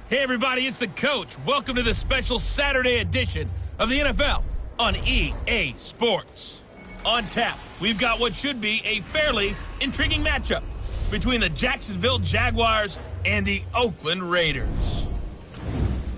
Hey everybody, it's the coach. Welcome to this special Saturday edition of the NFL on EA Sports. On tap, we've got what should be a fairly intriguing matchup between the Jacksonville Jaguars and the Oakland Raiders.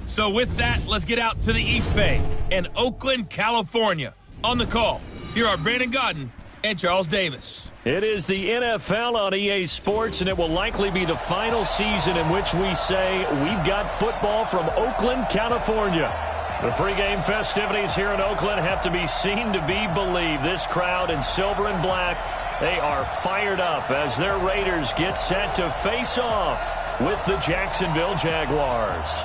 So with that, let's get out to the East Bay and Oakland, California. On the call, here are Brandon Godden and Charles Davis. It is the NFL on EA Sports, and it will likely be the final season in which we say we've got football from Oakland, California. The pregame festivities here in Oakland have to be seen to be believed. This crowd in silver and black, they are fired up as their Raiders get set to face off with the Jacksonville Jaguars.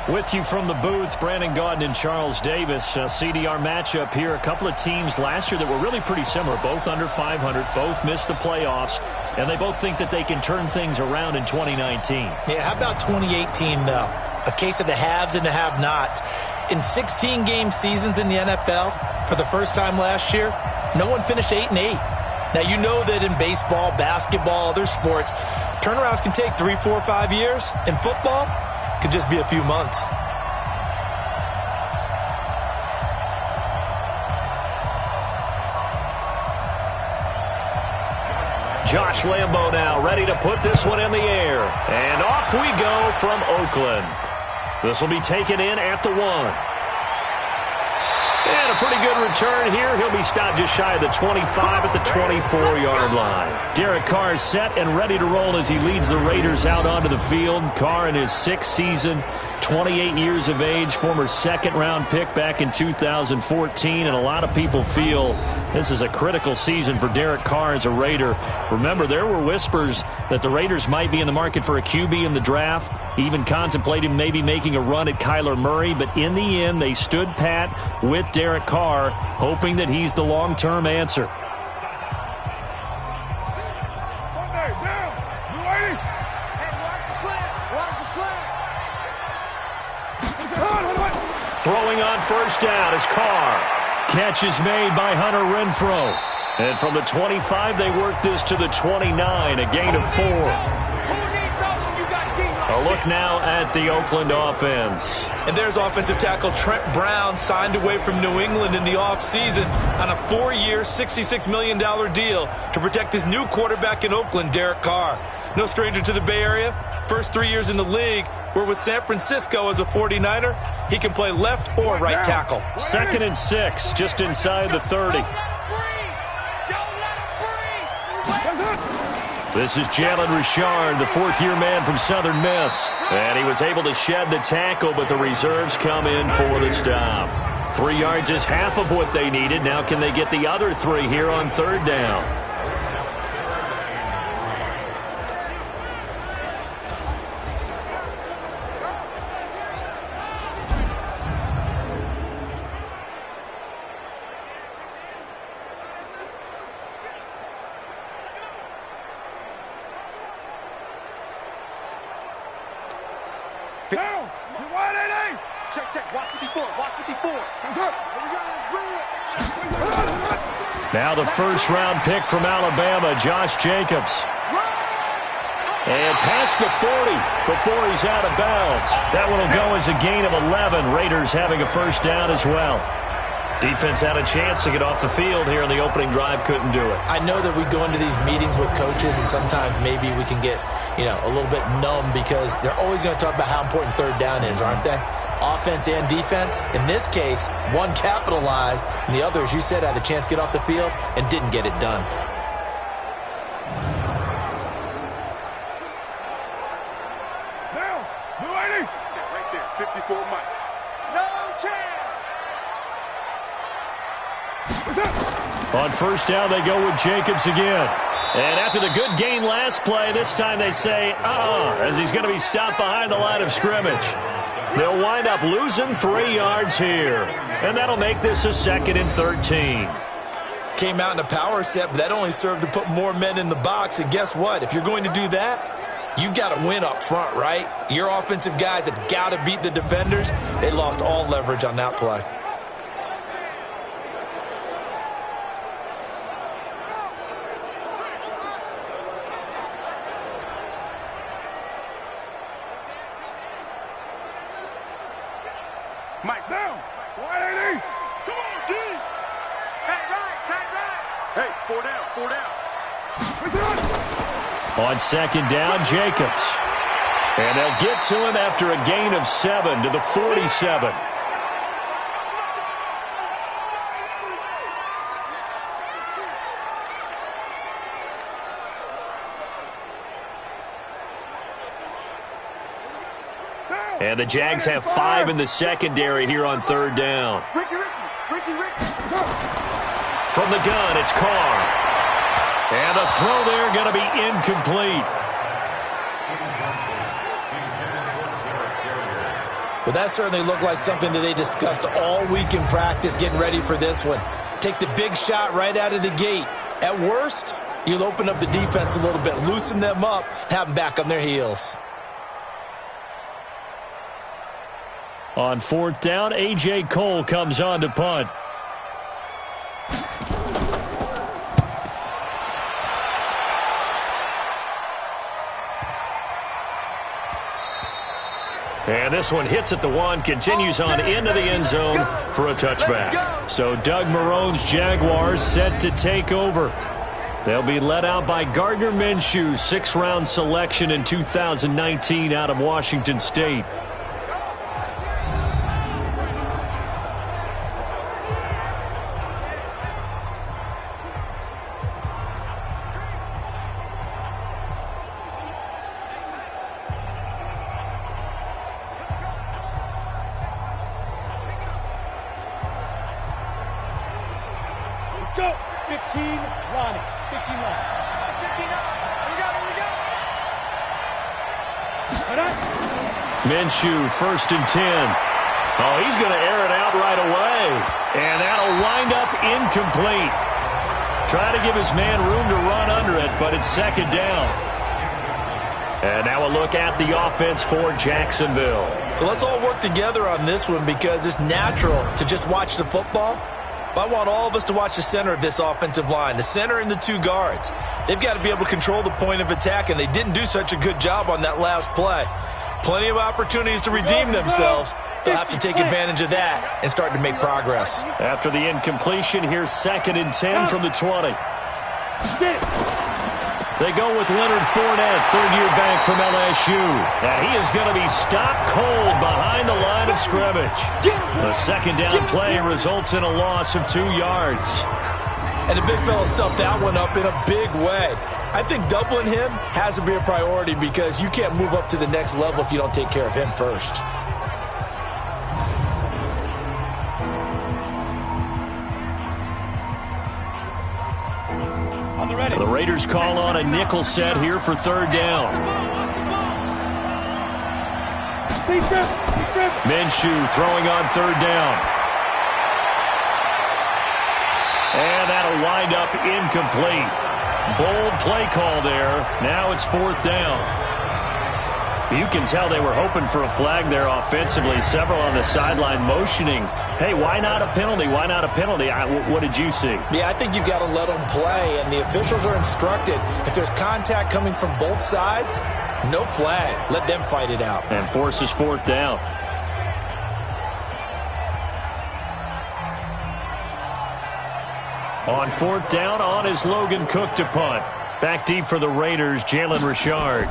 With you from the booth, Brandon Godden and Charles Davis. CDR matchup here. A couple of teams last year that were really pretty similar. Both under 500, both missed the playoffs, and they both think that they can turn things around in 2019. Yeah, how about 2018, though? A case of the haves and the have-nots. In 16-game seasons in the NFL, for the first time last year, no one finished 8-8. Now, you know that in baseball, basketball, other sports, turnarounds can take 3, 4, 5 years. In football, could just be a few months. Josh Lambo now ready to put this one in the air. And off we go from Oakland. This will be taken in at the 1. And a pretty good return here. He'll be stopped just shy of the 25 at the 24-yard line. Derek Carr is set and ready to roll as he leads the Raiders out onto the field. Carr in his 6th season, 28 years of age, former second-round pick back in 2014. And a lot of people feel this is a critical season for Derek Carr as a Raider. Remember, there were whispers that the Raiders might be in the market for a QB in the draft, even contemplating maybe making a run at Kyler Murray. But in the end, they stood pat with Derek Carr, hoping that he's the long-term answer. Throwing on first down is Carr. Catch is made by Hunter Renfrow. And from the 25, they work this to the 29, a gain of 4. A look now at the Oakland offense. And there's offensive tackle Trent Brown, signed away from New England in the offseason on a 4-year, $66 million deal to protect his new quarterback in Oakland, Derek Carr. No stranger to the Bay Area. First 3 years in the league were with San Francisco as a 49er. He can play left or right tackle. 2nd and 6, just inside the 30. This is Jalen Richard, the 4th-year man from Southern Miss. And he was able to shed the tackle, but the reserves come in for the stop. 3 yards is half of what they needed. Now can they get the other 3 here on 3rd down? Down! You're wide 88! Check, watch 54, watch 54. Comes up. Now the first-round pick from Alabama, Josh Jacobs. And past the 40 before he's out of bounds. That one will go as a gain of 11. Raiders having a first down as well. Defense had a chance to get off the field here in the opening drive, couldn't do it. I know that we go into these meetings with coaches, and sometimes maybe we can get, a little bit numb because they're always going to talk about how important 3rd down is, aren't they? Offense and defense. In this case, one capitalized, and the other, as you said, had a chance to get off the field and didn't get it done. Down! New 80! Right there, 54 Mike. No chance! On first down, they go with Jacobs again. And after the good gain last play, this time they say, as he's going to be stopped behind the line of scrimmage. They'll wind up losing 3 yards here. And that'll make this a 2nd and 13. Came out in a power set, but that only served to put more men in the box. And guess what? If you're going to do that, you've got to win up front, right? Your offensive guys have got to beat the defenders. They lost all leverage on that play. Mike down. 180. Come on, D. Tight right. Hey, 4 down. On second down, Jacobs. And they'll get to him after a gain of 7 to the 47. And the Jags have 5 in the secondary here on third down. From the gun, it's Carr. And the throw there going to be incomplete. Well, that certainly looked like something that they discussed all week in practice getting ready for this one. Take the big shot right out of the gate. At worst, you'll open up the defense a little bit, loosen them up, have them back on their heels. On fourth down, A.J. Cole comes on to punt. And this one hits at the 1, continues on into the end zone for a touchback. So Doug Marrone's Jaguars set to take over. They'll be led out by Gardner Minshew, 6th-round selection in 2019 out of Washington State. Go. 15, Ronnie. 15, Ronnie. 15 up. We got it. Minshew, 1st and 10. Oh, he's going to air it out right away. And that'll wind up incomplete. Try to give his man room to run under it, but it's second down. And now a look at the offense for Jacksonville. So let's all work together on this one because it's natural to just watch the football. But I want all of us to watch the center of this offensive line, the center and the 2 guards. They've got to be able to control the point of attack, and they didn't do such a good job on that last play. Plenty of opportunities to redeem themselves. They'll have to take advantage of that and start to make progress. After the incompletion, here's 2nd and 10 from the 20. They go with Leonard Fournette, 3rd-year back from LSU. And he is going to be stopped cold behind the line of scrimmage. The second down play results in a loss of 2 yards. And the big fella stuffed that one up in a big way. I think doubling him has to be a priority because you can't move up to the next level if you don't take care of him first. The Raiders call on a nickel set here for 3rd down. Minshew throwing on 3rd down. And that'll wind up incomplete. Bold play call there. Now it's 4th down. You can tell they were hoping for a flag there offensively. Several on the sideline motioning. Hey, why not a penalty? Why not a penalty? What did you see? Yeah, I think you've got to let them play, and the officials are instructed. If there's contact coming from both sides, no flag. Let them fight it out. And forces 4th down. On 4th down, on is Logan Cook to punt. Back deep for the Raiders, Jalen Richard.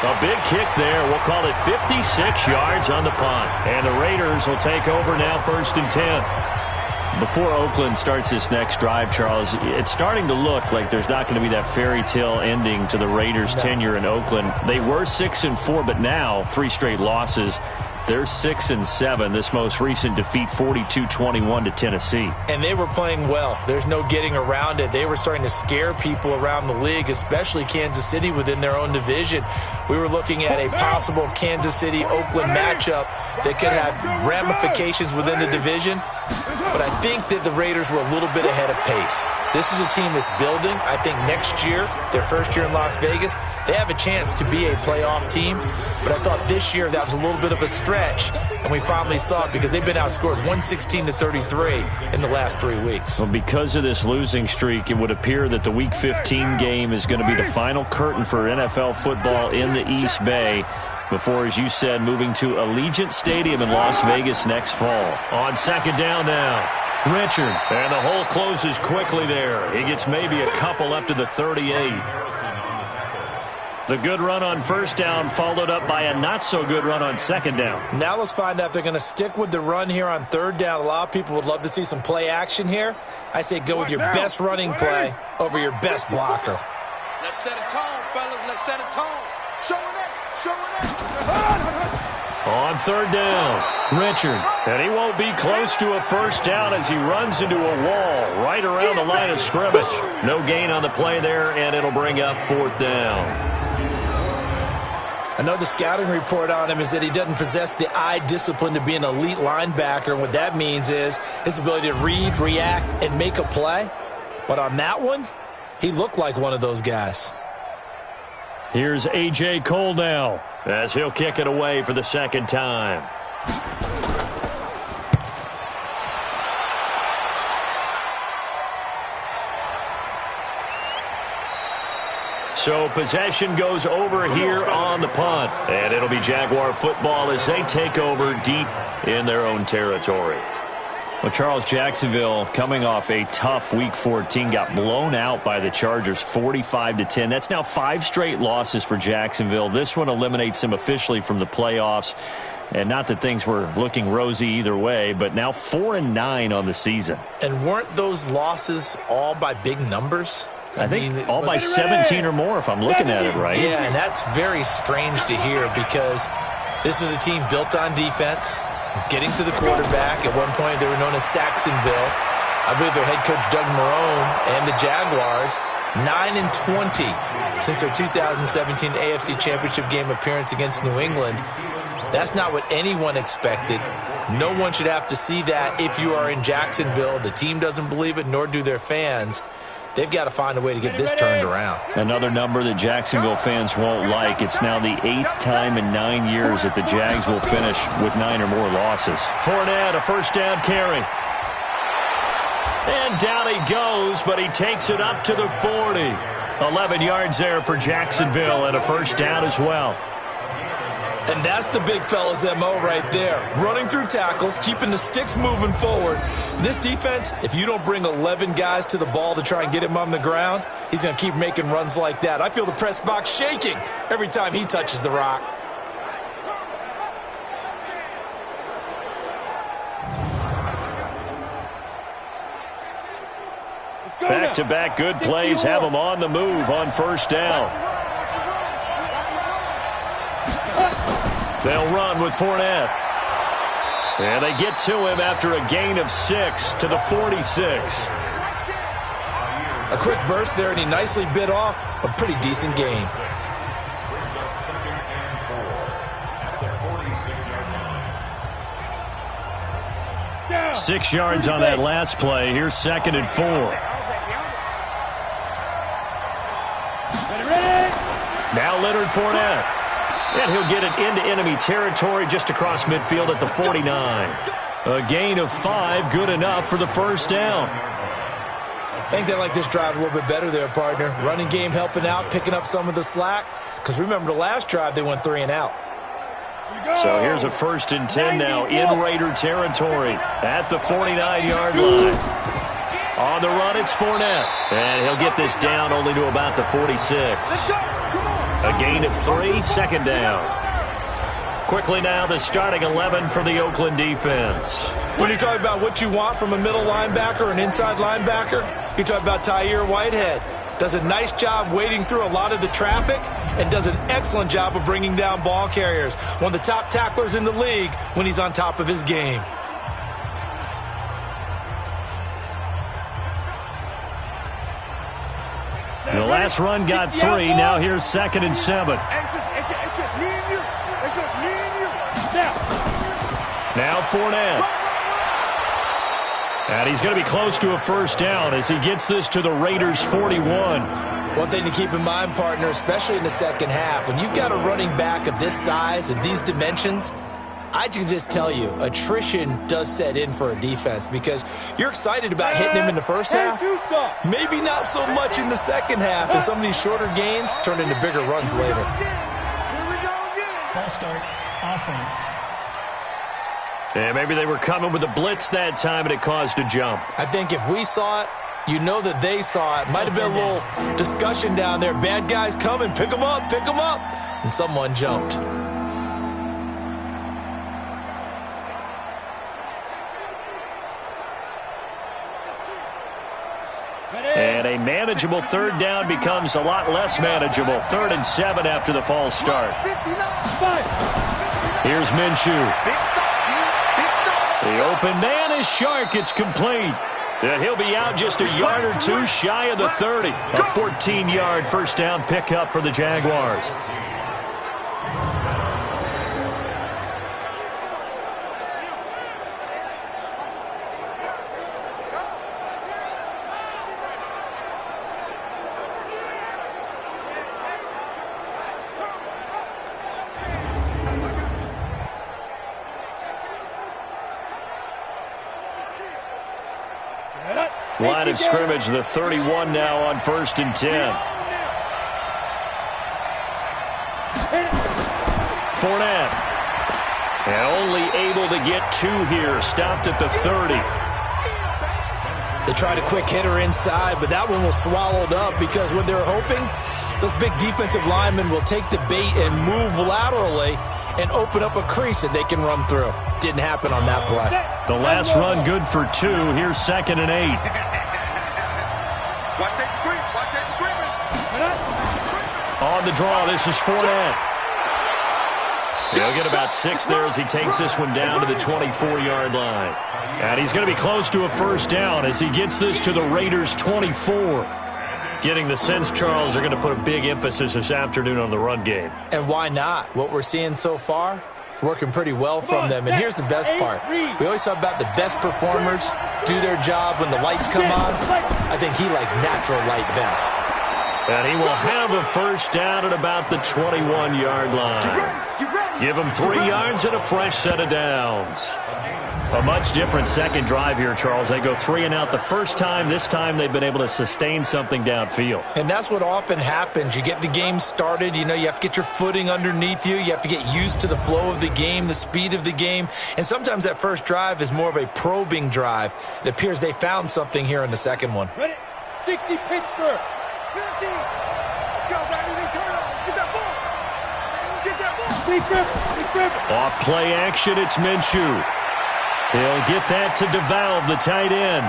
A big kick there. We'll call it 56 yards on the punt. And the Raiders will take over now 1st and 10. Before Oakland starts this next drive, Charles, it's starting to look like there's not going to be that fairy tale ending to the Raiders' tenure in Oakland. They were 6-4, but now 3 straight losses. They're 6-7. This most recent defeat, 42-21 to Tennessee. And they were playing well. There's no getting around it. They were starting to scare people around the league, especially Kansas City within their own division. We were looking at a possible Kansas City-Oakland matchup that could have ramifications within the division. but I think that the Raiders were a little bit ahead of pace. This is a team that's building. I think next year, their first year in Las Vegas, they have a chance to be a playoff team. But I thought this year that was a little bit of a stretch, and we finally saw it because they've been outscored 116-33 in the last 3 weeks. Well, because of this losing streak, it would appear that the Week 15 game is going to be the final curtain for NFL football in the East Bay before, as you said, moving to Allegiant Stadium in Las Vegas next fall. On second down now, Richard. And the hole closes quickly there. He gets maybe a couple up to the 38. The good run on first down followed up by a not-so-good run on second down. Now let's find out if they're going to stick with the run here on third down. A lot of people would love to see some play action here. I say go with your best running play over your best blocker. Let's set a tone, fellas. Let's set a tone. Showing it. On third down, Richard. And he won't be close to a first down as he runs into a wall right around the line of scrimmage. No gain on the play there, and it'll bring up fourth down. I know the scouting report on him is that he doesn't possess the eye discipline to be an elite linebacker. And what that means is his ability to read, react, and make a play. But on that one, he looked like one of those guys. Here's A.J. Cole now as he'll kick it away for the second time. So possession goes over here on the punt. And it'll be Jaguar football as they take over deep in their own territory. Well, Charles, Jacksonville, coming off a tough Week 14, got blown out by the Chargers 45-10. That's now 5 straight losses for Jacksonville. This one eliminates them officially from the playoffs. And not that things were looking rosy either way, but now 4-9 on the season. And weren't those losses all by big numbers? I think all by 17 or more if I'm looking at it right. Yeah, and that's very strange to hear because this was a team built on defense, getting to the quarterback. At one point, they were known as Saxonville. I believe their head coach, Doug Marrone, and the Jaguars, 9-20 since their 2017 AFC Championship game appearance against New England. That's not what anyone expected. No one should have to see that if you are in Jacksonville. The team doesn't believe it, nor do their fans. They've got to find a way to get this turned around. Another number that Jacksonville fans won't like. It's now the 8th time in 9 years that the Jags will finish with 9 or more losses. Fournette, a first down carry. And down he goes, but he takes it up to the 40. 11 yards there for Jacksonville and a first down as well. And that's the big fella's MO right there. Running through tackles, keeping the sticks moving forward. This defense, if you don't bring 11 guys to the ball to try and get him on the ground, he's going to keep making runs like that. I feel the press box shaking every time he touches the rock. Back-to-back good plays have him on the move on first down. They'll run with Fournette. And they get to him after a gain of 6 to the 46. A quick burst there, and he nicely bit off a pretty decent gain. Yeah. 6 yards on that last play. Here's 2nd and 4. Now Leonard Fournette. And he'll get it into enemy territory just across midfield at the 49. A gain of 5, good enough for the first down. I think they like this drive a little bit better there, partner. Running game helping out, picking up some of the slack. Because remember the last drive, they went 3 and out. So here's a 1st and 10 now in Raider territory at the 49-yard line. On the run, it's Fournette. And he'll get this down only to about the 46. A gain of 3, 2nd down. Quickly now, the starting 11 for the Oakland defense. When you talk about what you want from a middle linebacker, an inside linebacker, you talk about Tyre Whitehead. Does a nice job wading through a lot of the traffic and does an excellent job of bringing down ball carriers. One of the top tacklers in the league when he's on top of his game. The last run got 3. Now here's 2nd and 7. It's just me and you. It's just me and you. Now Fournette. And he's going to be close to a first down as he gets this to the Raiders' 41. One thing to keep in mind, partner, especially in the second half, when you've got a running back of this size and these dimensions, I can just tell you, attrition does set in for a defense because you're excited about hitting him in the first half. Maybe not so much in the second half, and some of these shorter gains turn into bigger runs later. False start, offense. And maybe they were coming with a blitz that time and it caused a jump. I think if we saw it, you know that they saw it. Might have been a little discussion down there. Bad guys coming, pick them up, pick them up. And someone jumped. And a manageable third down becomes a lot less manageable. 3rd and 7 after the false start. Here's Minshew. The open man is Shark. It's complete. And he'll be out just a yard or two shy of the 30. A 14-yard first down pickup for the Jaguars. Line of scrimmage, the 31 now on 1st and 10. Fournette. And only able to get 2 here. Stopped at the 30. They tried a quick hitter inside, but that one was swallowed up because what they're hoping, those big defensive linemen will take the bait and move laterally and open up a crease that they can run through. Didn't happen on that play. The last run good for 2. Here's 2nd and 8. On the draw, this is Fournette. He'll get about 6 there as he takes this one down to the 24-yard line. And he's going to be close to a first down as he gets this to the Raiders' 24. Getting the sense, Charles, they're going to put a big emphasis this afternoon on the run game. And why not? What we're seeing so far, it's working pretty well from them. And here's the best part. We always talk about the best performers do their job when the lights come on. I think he likes natural light best. And he will have a first down at about the 21-yard line. Give him 3 yards and a fresh set of downs. A much different second drive here, Charles. They go 3 and out the first time. This time they've been able to sustain something downfield. And that's what often happens. You get the game started. You know, you have to get your footing underneath you. You have to get used to the flow of the game, the speed of the game. And sometimes that first drive is more of a probing drive. It appears they found something here in the second one. Ready? 60 Pittsburgh. 50. Let's go, baby. Turn on. Get that ball. Get that ball. Big grip. Off play action, it's Minshew. He'll get that to DeValve, the tight end.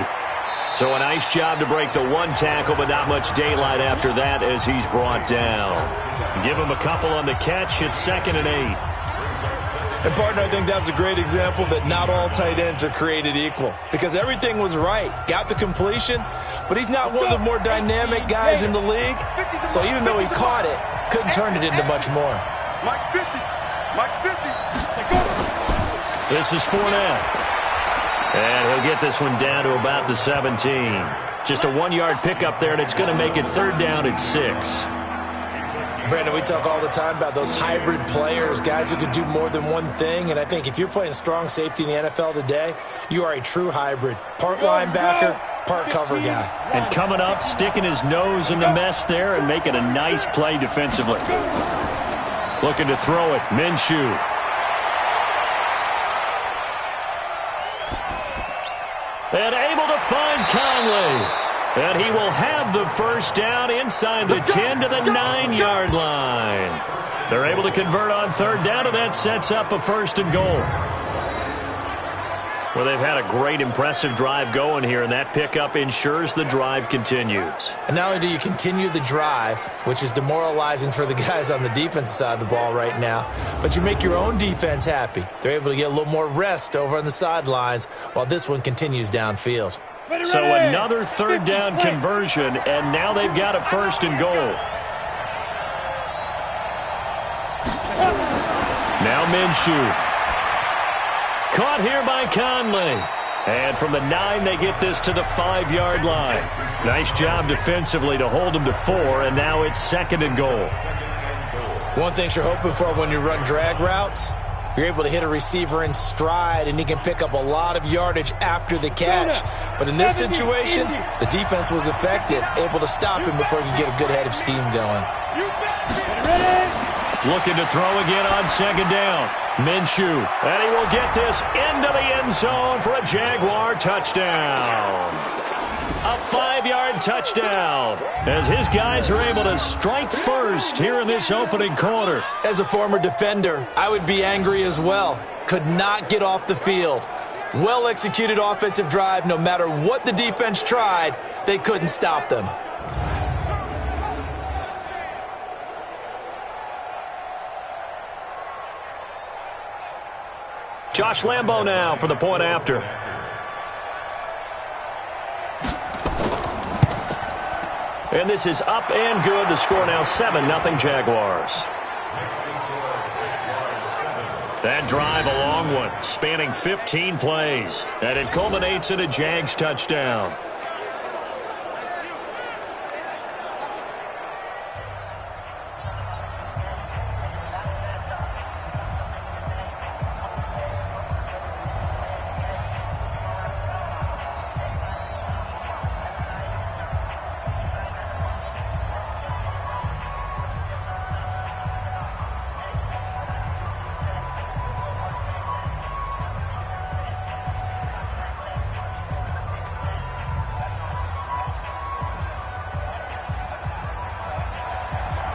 So a nice job to break the 1 tackle, but not much daylight after that as he's brought down. Give him a couple on the catch. It's 2nd and 8. And, partner, I think that's a great example that not all tight ends are created equal because everything was right. Got the completion, but he's not one of the more dynamic guys in the league. So even though he caught it, couldn't turn it into much more. Mike 50. Mike 50. This is Fournette. And he'll get this one down to about the 17. Just a 1-yard pickup there, and it's going to make it 3rd down at 6. Brandon, we talk all the time about those hybrid players, guys who can do more than one thing. And I think if you're playing strong safety in the NFL today, you are a true hybrid. Part linebacker, part cover guy. And coming up, sticking his nose in the mess there and making a nice play defensively. Looking to throw it, Minshew. And able to find Conley. And he will have the first down inside the 10 to the 9-yard line. They're able to convert on 3rd down, and that sets up a 1st and goal. Well, they've had a great, impressive drive going here, and that pickup ensures the drive continues. And not only do you continue the drive, which is demoralizing for the guys on the defensive side of the ball right now, but you make your own defense happy. They're able to get a little more rest over on the sidelines while this one continues downfield. So another 3rd down conversion, and now they've got a 1st and goal. Now Minshew. Caught here by Conley. And from the 9, they get this to the 5-yard line. Nice job defensively to hold them to 4, and now it's 2nd and goal. One thing you're hoping for when you run drag routes, you're able to hit a receiver in stride, and he can pick up a lot of yardage after the catch. But in this situation, the defense was effective, able to stop him before he could get a good head of steam going. Looking to throw again on 2nd down. Minshew, and he will get this into the end zone for a Jaguar touchdown. A 5-yard touchdown as his guys are able to strike first here in this opening quarter. As a former defender, I would be angry as well. Could not get off the field. Well-executed offensive drive. No matter what the defense tried, they couldn't stop them. Josh Lambo now for the point after. And this is up and good. The score now 7-0 Jaguars. That drive, a long one, spanning 15 plays. And it culminates in a Jags touchdown.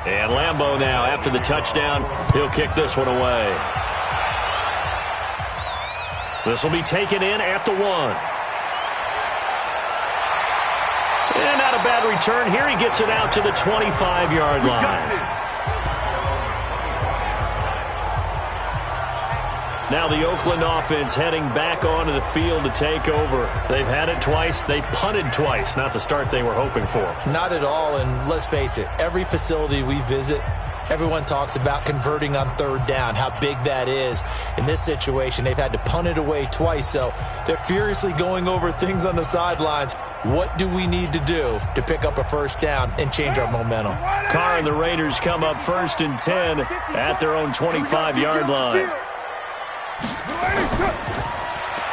And Lambo now, after the touchdown, he'll kick this one away. This will be taken in at the 1. And not a bad return here. He gets it out to the 25-yard line. Now the Oakland offense heading back onto the field to take over. They've had it twice. They've punted twice. Not the start they were hoping for. Not at all, and let's face it, every facility we visit, everyone talks about converting on 3rd down, how big that is. In this situation, they've had to punt it away twice, so they're furiously going over things on the sidelines. What do we need to do to pick up a 1st down and change our momentum? Carr and the Raiders come up 1st and 10 at their own 25-yard line.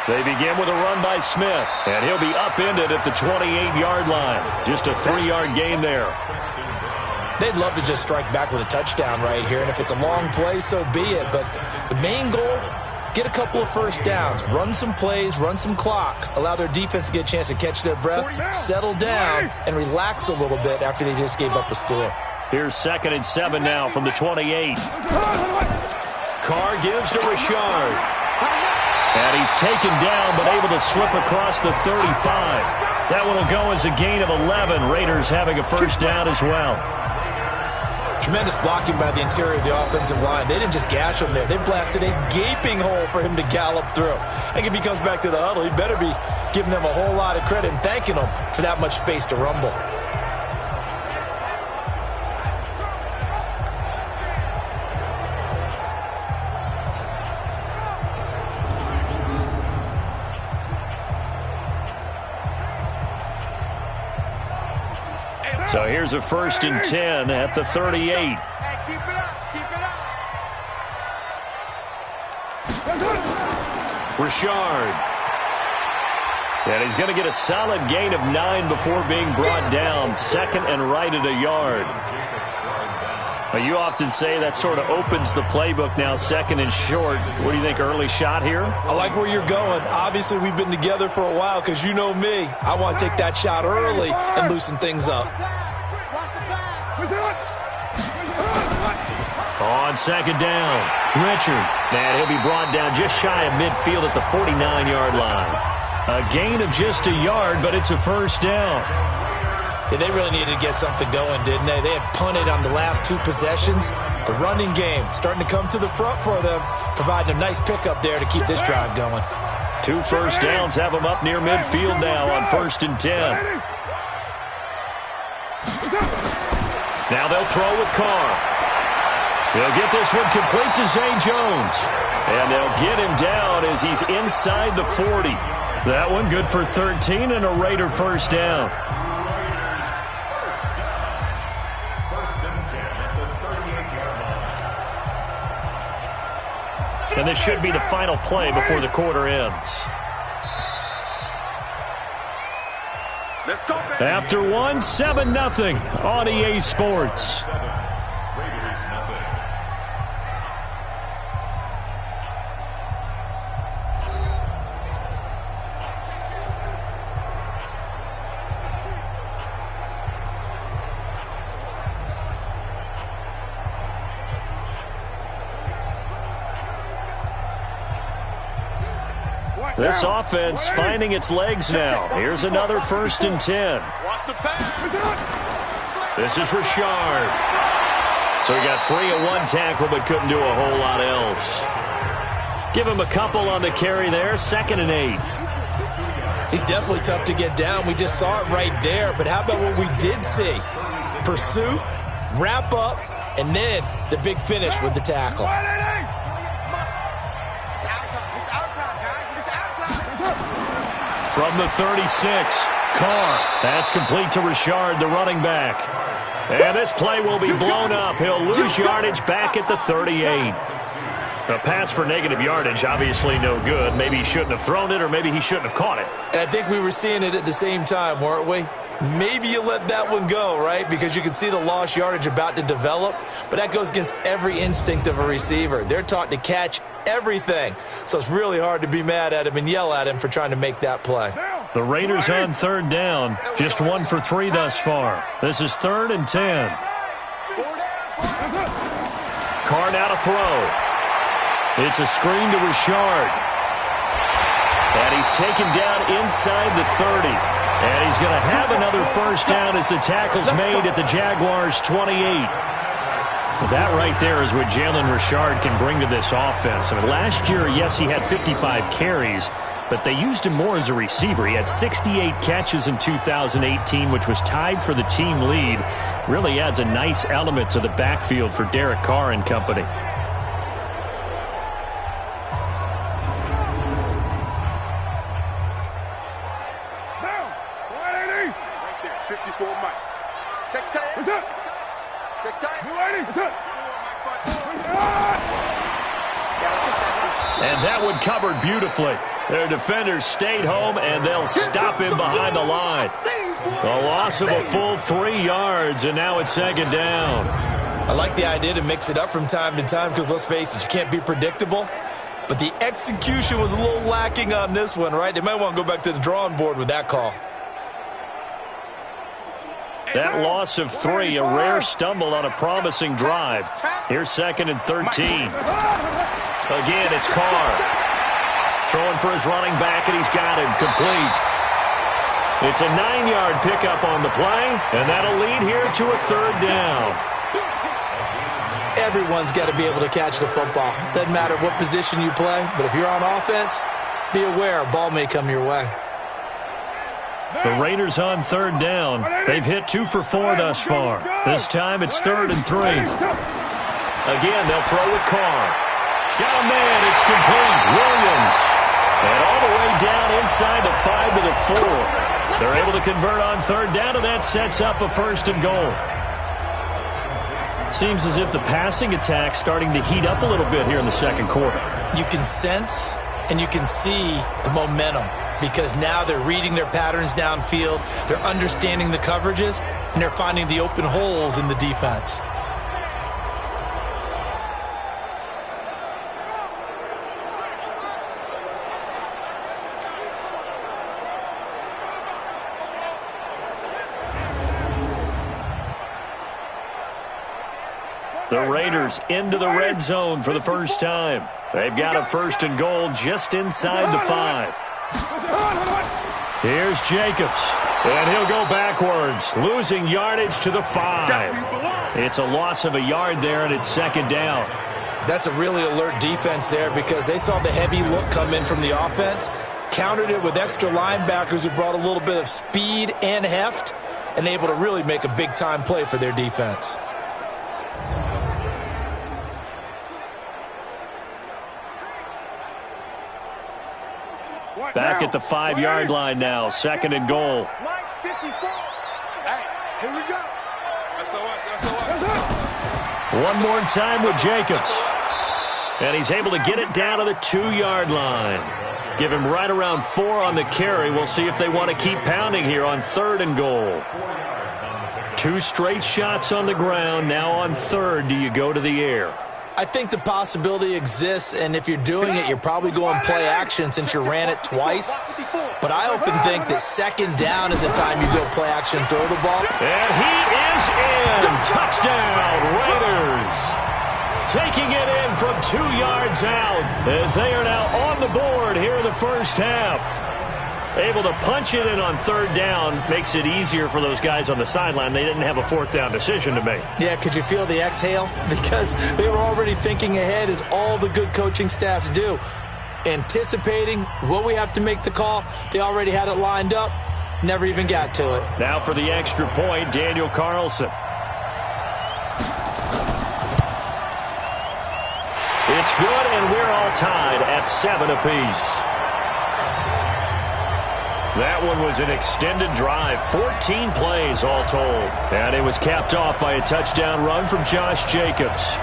They begin with a run by Smith, and he'll be upended at the 28-yard line. Just a 3-yard gain there. They'd love to just strike back with a touchdown right here, and if it's a long play, so be it. But the main goal, get a couple of 1st downs, run some plays, run some clock, allow their defense to get a chance to catch their breath, settle down, and relax a little bit after they just gave up a score. Here's 2nd and 7 now from the 28. Carr gives to Richard. And he's taken down, but able to slip across the 35. That one will go as a gain of 11. Raiders having a 1st down as well. Tremendous blocking by the interior of the offensive line. They didn't just gash him there. They blasted a gaping hole for him to gallop through. I think if he comes back to the huddle, he better be giving them a whole lot of credit and thanking them for that much space to rumble. So here's a 1st and 10 at the 38. Hey, keep it up, keep it up. Richard. And he's going to get a solid gain of 9 before being brought down. 2nd and right at a yard. Now, you often say that sort of opens the playbook now, 2nd and short. What do you think, early shot here? I like where you're going. Obviously, we've been together for a while because you know me. I want to take that shot early and loosen things up. On 2nd down, Richard. And he'll be brought down just shy of midfield at the 49-yard line. A gain of just a yard, but it's a 1st down. Yeah, they really needed to get something going, didn't they? They had punted on the last 2 possessions. The running game starting to come to the front for them, providing a nice pickup there to keep this drive going. 2 1st downs have them up near midfield now on 1st and 10. Now they'll throw with Carr. They'll get this one complete to Zay Jones. And they'll get him down as he's inside the 40. That one good for 13 and a Raider first down. And this should be the final play before the quarter ends. After one, 7-0 on EA Sports. This offense finding its legs now. Here's another 1st and 10. This is Richard. So he got free of one tackle but couldn't do a whole lot else. Give him a couple on the carry there. 2nd and 8. He's definitely tough to get down. We just saw it right there. But how about what we did see? Pursuit, wrap up, and then the big finish with the tackle. From the 36, Carr. That's complete to Richard, the running back. And this play will be blown up. He'll lose yardage back at the 38. A pass for negative yardage, obviously no good. Maybe he shouldn't have thrown it, or maybe he shouldn't have caught it. And I think we were seeing it at the same time, weren't we? Maybe you let that one go, right? Because you can see the lost yardage about to develop. But that goes against every instinct of a receiver. They're taught to catch everything. So it's really hard to be mad at him and yell at him for trying to make that play. The Raiders on 3rd down. Just 1 for 3 thus far. This is 3rd and 10. Carr now to throw. It's a screen to Richard. And he's taken down inside the 30. And he's going to have another first down as the tackle's made at the Jaguars' 28. That right there is what Jalen Richard can bring to this offense. I mean, last year, yes, he had 55 carries, but they used him more as a receiver. He had 68 catches in 2018, which was tied for the team lead. Really adds a nice element to the backfield for Derek Carr and company. And that one covered beautifully. Their defenders stayed home, and they'll stop him behind the line. A loss of a full 3 yards, and now it's 2nd down. I like the idea to mix it up from time to time because, let's face it, you can't be predictable. But the execution was a little lacking on this one, right? They might want to go back to the drawing board with that call. That loss of 3, a rare stumble on a promising drive. Here's 2nd and 13. Again, it's Carr. Throwing for his running back, and he's got him complete. It's a 9-yard pickup on the play, and that'll lead here to a 3rd down. Everyone's got to be able to catch the football. Doesn't matter what position you play, but if you're on offense, be aware a ball may come your way. The Raiders on 3rd down. They've hit 2 for 4 thus far. This time it's 3rd and 3. Again, they'll throw with Carr. Got a man, it's complete. Williams. And all the way down inside the 5 to the 4. They're able to convert on 3rd down, and that sets up a 1st and goal. Seems as if the passing attack's starting to heat up a little bit here in the 2nd quarter. You can sense and you can see the momentum because now they're reading their patterns downfield, they're understanding the coverages, and they're finding the open holes in the defense. The Raiders into the red zone for the first time. They've got a 1st and goal just inside the 5. Here's Jacobs, and he'll go backwards, losing yardage to the 5. It's a loss of a yard there, and it's 2nd down. That's a really alert defense there because they saw the heavy look come in from the offense, countered it with extra linebackers who brought a little bit of speed and heft, and able to really make a big-time play for their defense. Back at the 5-yard line now, 2nd and goal. Mike 54. Hey, here we go. One more time with Jacobs. And he's able to get it down to the 2-yard line. Give him right around 4 on the carry. We'll see if they want to keep pounding here on 3rd and goal. 2 straight shots on the ground. Now on 3rd, do you go to the air? I think the possibility exists, and if you're doing it, you're probably going play action since you ran it twice. But I often think that 2nd down is the time you go play action, throw the ball. And he is in. Touchdown, Raiders. Taking it in from 2 yards out as they are now on the board here in the first half. Able to punch it in on 3rd down makes it easier for those guys on the sideline. They didn't have a 4th down decision to make. Yeah, could you feel the exhale? Because they were already thinking ahead, as all the good coaching staffs do. Anticipating what we have to make the call. They already had it lined up. Never even got to it. Now for the extra point, Daniel Carlson. It's good, and we're all tied at 7 apiece. That one was an extended drive, 14 plays all told. And it was capped off by a touchdown run from Josh Jacobs.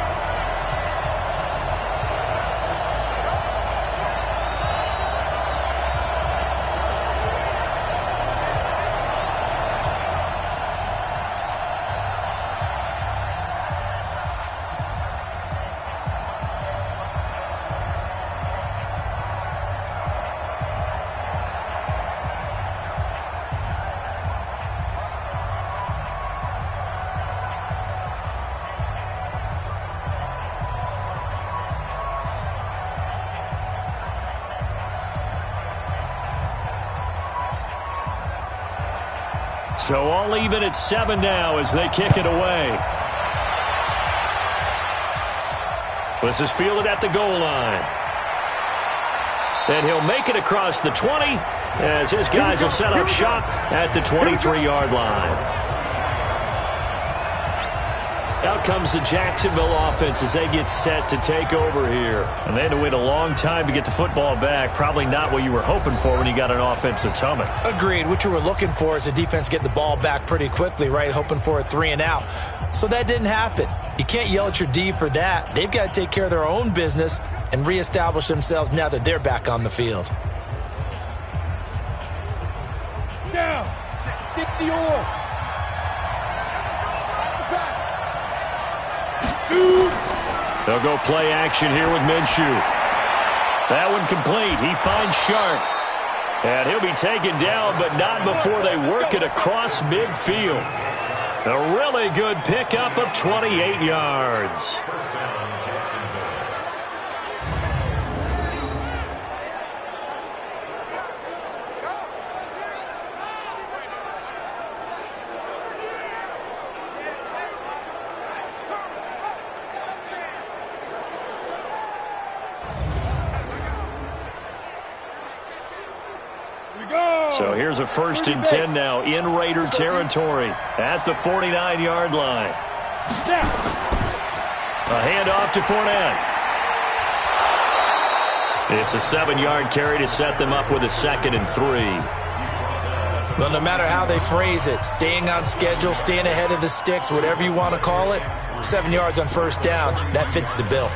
So all even at 7 now as they kick it away. This is fielded at the goal line. And he'll make it across the 20 as his guys will set up shop at the 23-yard line. Out comes the Jacksonville offense as they get set to take over here. And they had to wait a long time to get the football back. Probably not what you were hoping for when you got an offense that's humming. Agreed. What you were looking for is the defense getting the ball back pretty quickly, right? Hoping for a 3 and out. So that didn't happen. You can't yell at your D for that. They've got to take care of their own business and reestablish themselves now that they're back on the field. Down. 60 or. They'll go play action here with Minshew. That one complete. He finds Shark. And he'll be taken down, but not before they work it across midfield. A really good pickup of 28 yards. So here's a 1st and 10 now in Raider territory at the 49-yard line. A handoff to Fournette. It's a 7-yard carry to set them up with a 2nd and 3. Well, no matter how they phrase it, staying on schedule, staying ahead of the sticks, whatever you want to call it, 7 yards on 1st down, that fits the bill.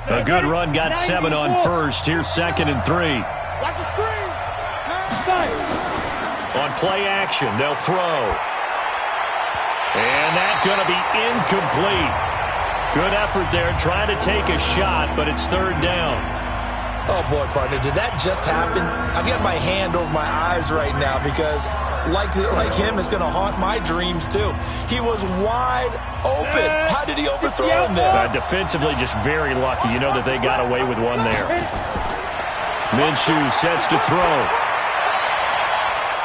A good run got 7 on 1st. Here's 2nd and 3. Watch the screen. On play action, they'll throw. And that's going to be incomplete. Good effort there, trying to take a shot, but it's 3rd down. Oh, boy, partner, did that just happen? I've got my hand over my eyes right now because, like him, it's going to haunt my dreams, too. He was wide open. How did he overthrow him there? Defensively, just very lucky. You know that they got away with one there. Minshew sets to throw.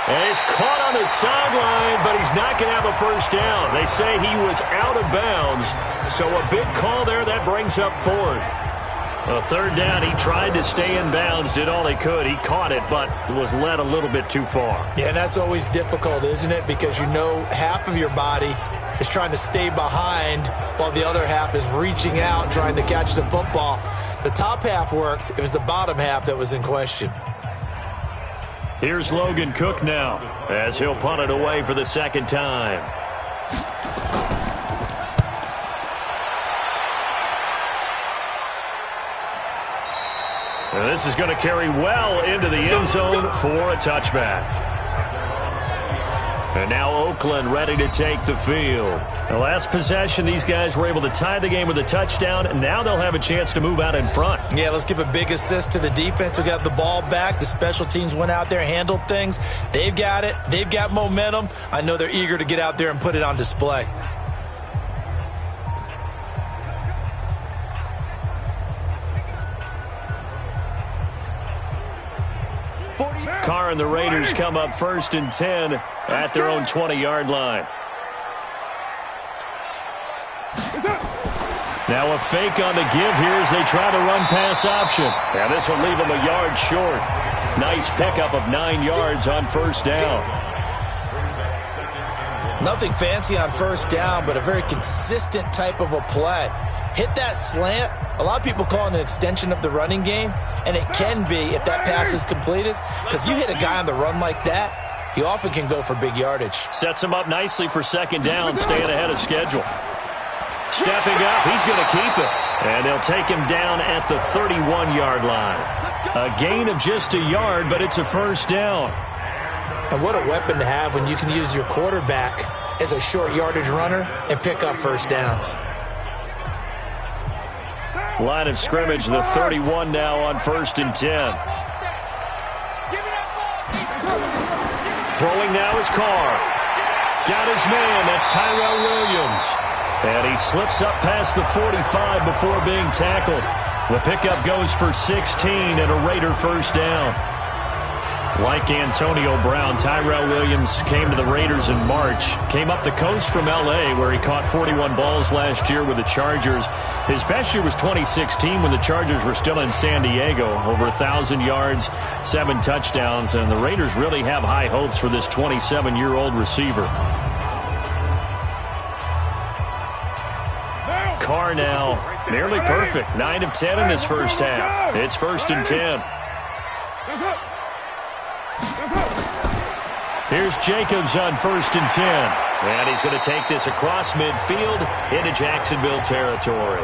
And he's caught on the sideline, but he's not going to have a 1st down. They say he was out of bounds, so a big call there that brings up 4th. A 3rd down, he tried to stay in bounds, did all he could. He caught it, but was led a little bit too far. Yeah, and that's always difficult, isn't it? Because you know half of your body is trying to stay behind while the other half is reaching out, trying to catch the football. The top half worked. It was the bottom half that was in question. Here's Logan Cook now as he'll punt it away for the second time. And this is going to carry well into the end zone for a touchback. And now Oakland ready to take the field. The last possession, these guys were able to tie the game with a touchdown, and now they'll have a chance to move out in front. Yeah, let's give a big assist to the defense who got the ball back. The special teams went out there, handled things. They've got it. They've got momentum. I know they're eager to get out there and put it on display. Carr and the Raiders come up 1st and 10 at their own 20-yard line. Now a fake on the give here as they try the run-pass option. And this will leave them a yard short. Nice pickup of 9 yards on 1st down. Nothing fancy on 1st down, but a very consistent type of a play. Hit that slant. A lot of people call it an extension of the running game, and it can be if that pass is completed, because you hit a guy on the run like that, he often can go for big yardage. Sets him up nicely for 2nd down, staying ahead of schedule. Stepping up, he's going to keep it, and they'll take him down at the 31-yard line. A gain of just a yard, but it's a 1st down. And what a weapon to have when you can use your quarterback as a short yardage runner and pick up 1st downs. Line of scrimmage, the 31 now on 1st and 10. Throwing now is Carr. Got his man, that's Tyrell Williams. And he slips up past the 45 before being tackled. The pickup goes for 16 and a Raider 1st down. Like Antonio Brown, Tyrell Williams came to the Raiders in March. Came up the coast from L.A. where he caught 41 balls last year with the Chargers. His best year was 2016 when the Chargers were still in San Diego. Over 1,000 yards, 7 touchdowns, and the Raiders really have high hopes for this 27-year-old receiver. Carr now nearly perfect. 9 of 10 in this 1st half. It's 1st and 10. Here's Jacobs on 1st and 10. And he's going to take this across midfield into Jacksonville territory.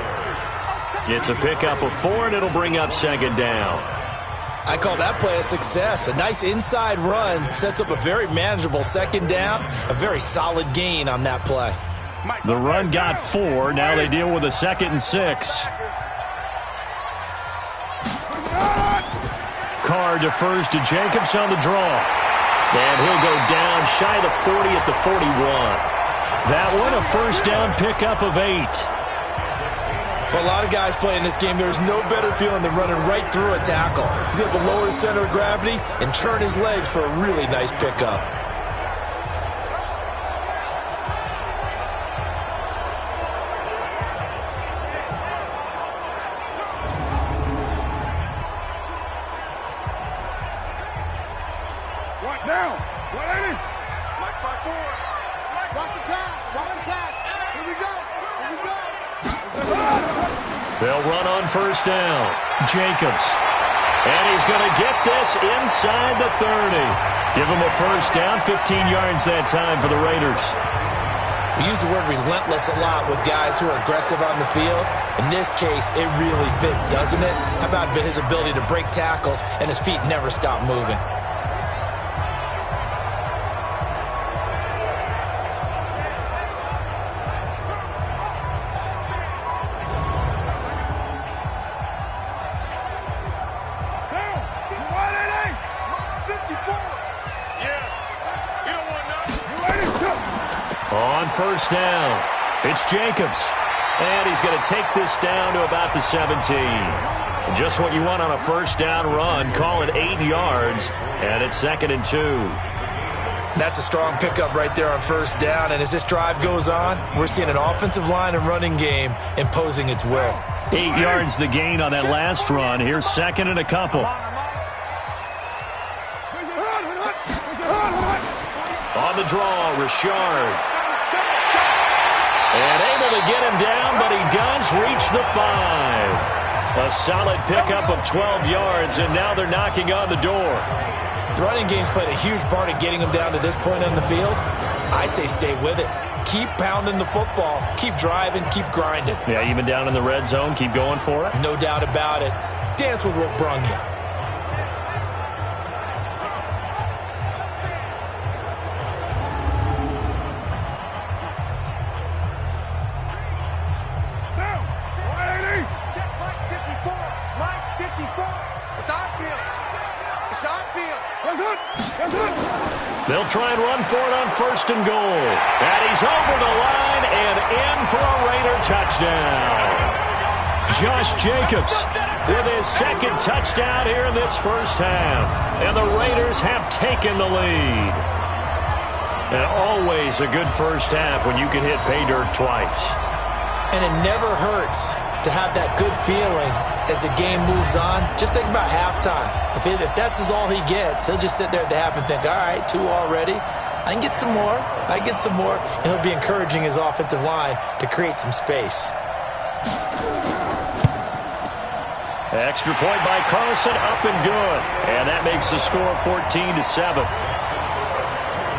It's a pickup of 4, and it'll bring up 2nd down. I call that play a success. A nice inside run sets up a very manageable 2nd down. A very solid gain on that play. The run got 4. Now they deal with a 2nd and 6. Carr defers to Jacobs on the draw. And he'll go down shy of the 40 at the 41. That one a 1st down pickup of 8. For a lot of guys playing this game, there's no better feeling than running right through a tackle. He's able to lower his center of gravity and turn his legs for a really nice pickup. Down. 180. Like 5-4. Watch the pass. Watch the pass. Here we go. Here we go. They'll run on 1st down. Jacobs. And he's going to get this inside the 30. Give him a 1st down. 15 yards that time for the Raiders. We use the word relentless a lot with guys who are aggressive on the field. In this case, it really fits, doesn't it? How about his ability to break tackles and his feet never stop moving? On 1st down, it's Jacobs. And he's going to take this down to about the 17. Just what you want on a 1st down run. Call it 8 yards, and it's 2nd and 2. That's a strong pickup right there on 1st down. And as this drive goes on, we're seeing an offensive line and running game imposing its will. 8 yards the gain on that last run. Here's 2nd and a couple. On the draw, Richard. And able to get him down, but he does reach the 5. A solid pickup of 12 yards, and now they're knocking on the door. The running game's played a huge part in getting them down to this point on the field. I say stay with it. Keep pounding the football. Keep driving. Keep grinding. Yeah, even down in the red zone, keep going for it. No doubt about it. Dance with what brung you. They'll try and run for it on 1st and goal. And he's over the line and in for a Raider touchdown. Josh Jacobs with his 2nd touchdown here in this first half. And the Raiders have taken the lead. And always a good first half when you can hit pay dirt twice. And it never hurts to have that good feeling as the game moves on. Just think about halftime. If that's all he gets, he'll just sit there at the half and think, all right, 2 already. I can get some more. I get some more. And he'll be encouraging his offensive line to create some space. Extra point by Carlson, up and good. And that makes the score 14-7.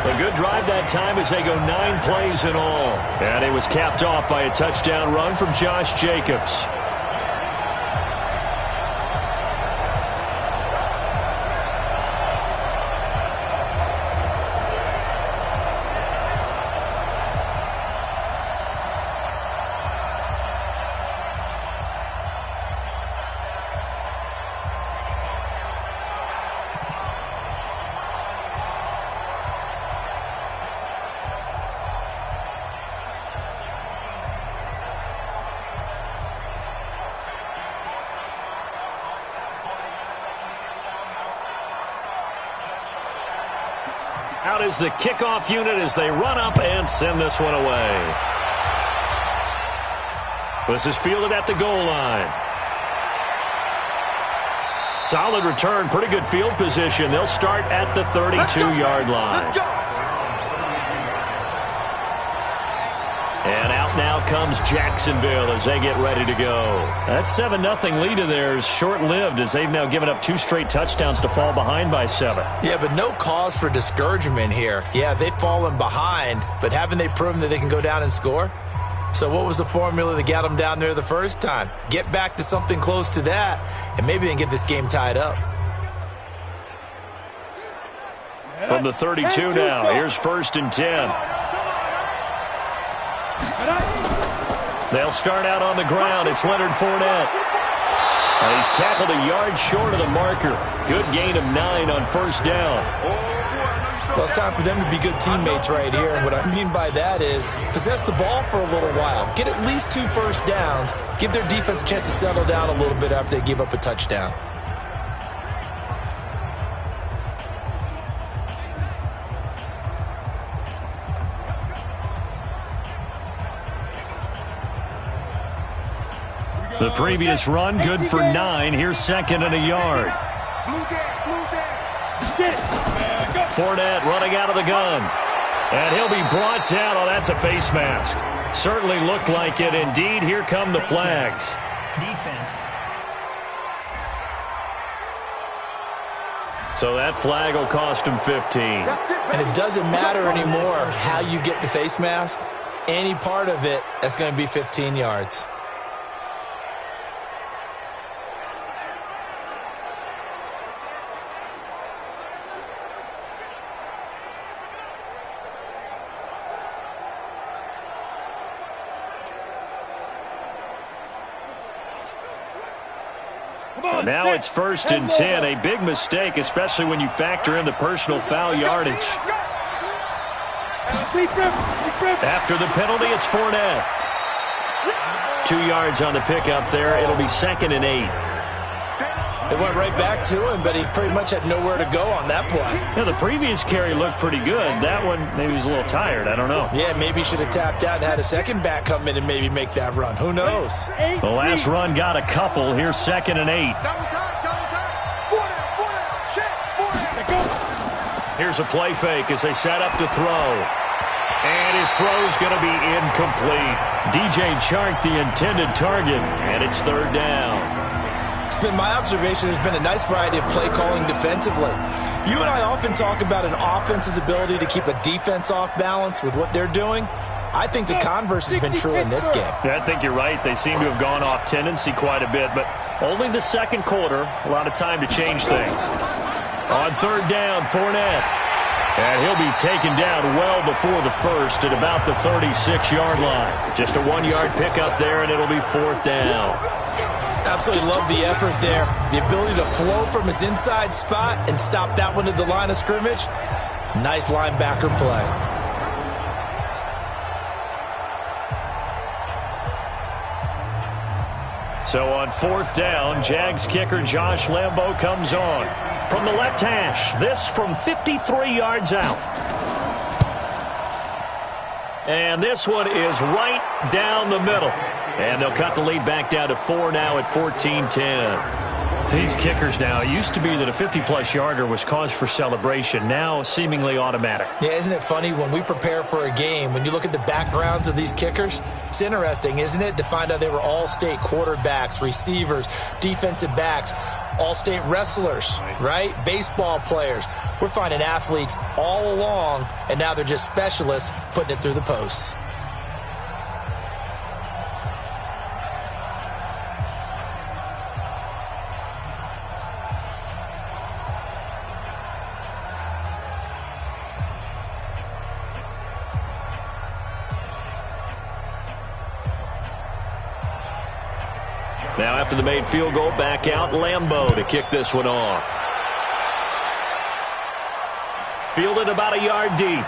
A good drive that time as they go 9 plays in all. And it was capped off by a touchdown run from Josh Jacobs. Out is the kickoff unit as they run up and send this one away. This is fielded at the goal line. Solid return, pretty good field position. They'll start at the 32-yard line. And out now comes Jacksonville as they get ready to go. That 7-0 lead of theirs short-lived as they've now given up 2 straight touchdowns to fall behind by 7. Yeah, but no cause for discouragement here. Yeah, they've fallen behind, but haven't they proven that they can go down and score? So what was the formula that got them down there the first time? Get back to something close to that, and maybe they can get this game tied up. From the 32 now, here's 1st and 10. They'll start out on the ground. It's Leonard Fournette. And he's tackled a yard short of the marker. Good gain of 9 on 1st down. Well, it's time for them to be good teammates right here. And what I mean by that is possess the ball for a little while. Get at least 2 1st downs. Give their defense a chance to settle down a little bit after they give up a touchdown. The previous run, good for 9. Here's 2nd and a yard. Fournette running out of the gun. And he'll be brought down. Oh, that's a face mask. Certainly looked like it. Indeed, here come the flags. Defense. So that flag will cost him 15. And it doesn't matter anymore how you get the face mask. Any part of it, that's going to be 15 yards. Now it's 1st and 10. A big mistake, especially when you factor in the personal foul yardage. After the penalty, it's Fournette. 2 yards on the pickup there. It'll be 2nd and 8. It went right back to him, but he pretty much had nowhere to go on that play. Yeah, the previous carry looked pretty good. That one, maybe he was a little tired. I don't know. Yeah, maybe he should have tapped out and had a second back come in and maybe make that run. Who knows? The last run got a couple. Here's 2nd and 8. Here's a play fake as they set up to throw. And his throw's going to be incomplete. DJ Chark, the intended target, and it's 3rd down. It's been my observation there's been a nice variety of play calling defensively. You and I often talk about an offense's ability to keep a defense off balance with what they're doing. I think the converse has been true in this game. Yeah, I think you're right. They seem to have gone off tendency quite a bit, but only the second quarter, a lot of time to change things. On third down, Fournette. And he'll be taken down well before the first at about the 36-yard line. Just a 1-yard pickup there, and it'll be fourth down. Absolutely love the effort there. The ability to flow from his inside spot and stop that one at the line of scrimmage. Nice linebacker play. So on fourth down, Jags kicker Josh Lambo comes on. From the left hash, this from 53 yards out. And this one is right down the middle. And they'll cut the lead back down to 4 now at 14-10. These kickers now, it used to be that a 50-plus yarder was cause for celebration. Now seemingly automatic. Yeah, isn't it funny when we prepare for a game, when you look at the backgrounds of these kickers, it's interesting, isn't it, to find out they were all-state quarterbacks, receivers, defensive backs, all-state wrestlers, right? Baseball players. We're finding athletes all along, and now they're just specialists putting it through the posts. Now after the made field goal, back out Lambo to kick this one off. Fielded about a yard deep.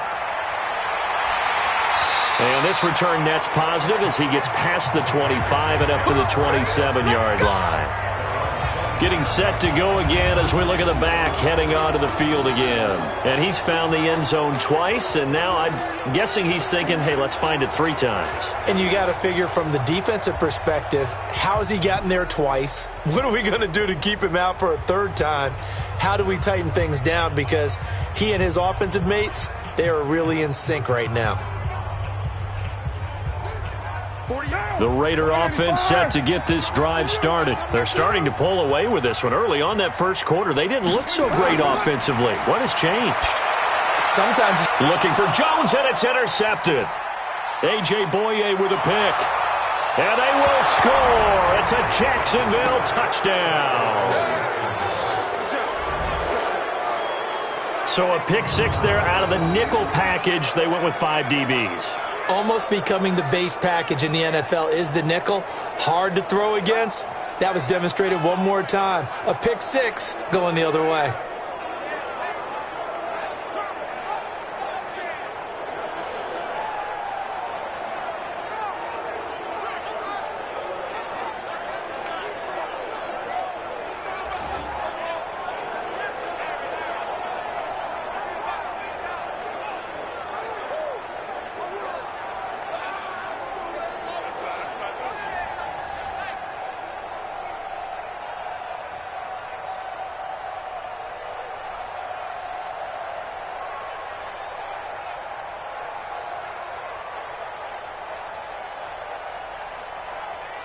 And this return net's positive as he gets past the 25 and up to the 27-yard line. Getting set to go again as we look at the back, heading onto the field again. And he's found the end zone twice, and now I'm guessing he's thinking, hey, let's find it 3 times. And you got to figure from the defensive perspective, how has he gotten there twice? What are we going to do to keep him out for a 3rd time? How do we tighten things down? Because he and his offensive mates, they are really in sync right now. The Raider offense set to get this drive started. They're starting to pull away with this one. Early on that first quarter, they didn't look so great offensively. What has changed? Sometimes looking for Jones, and it's intercepted. A.J. Boye with a pick. And they will score. It's a Jacksonville touchdown. So a pick 6 there out of the nickel package. They went with 5 DBs. Almost becoming the base package in the NFL is the nickel. Hard to throw against. That was demonstrated one more time. A pick 6 going the other way.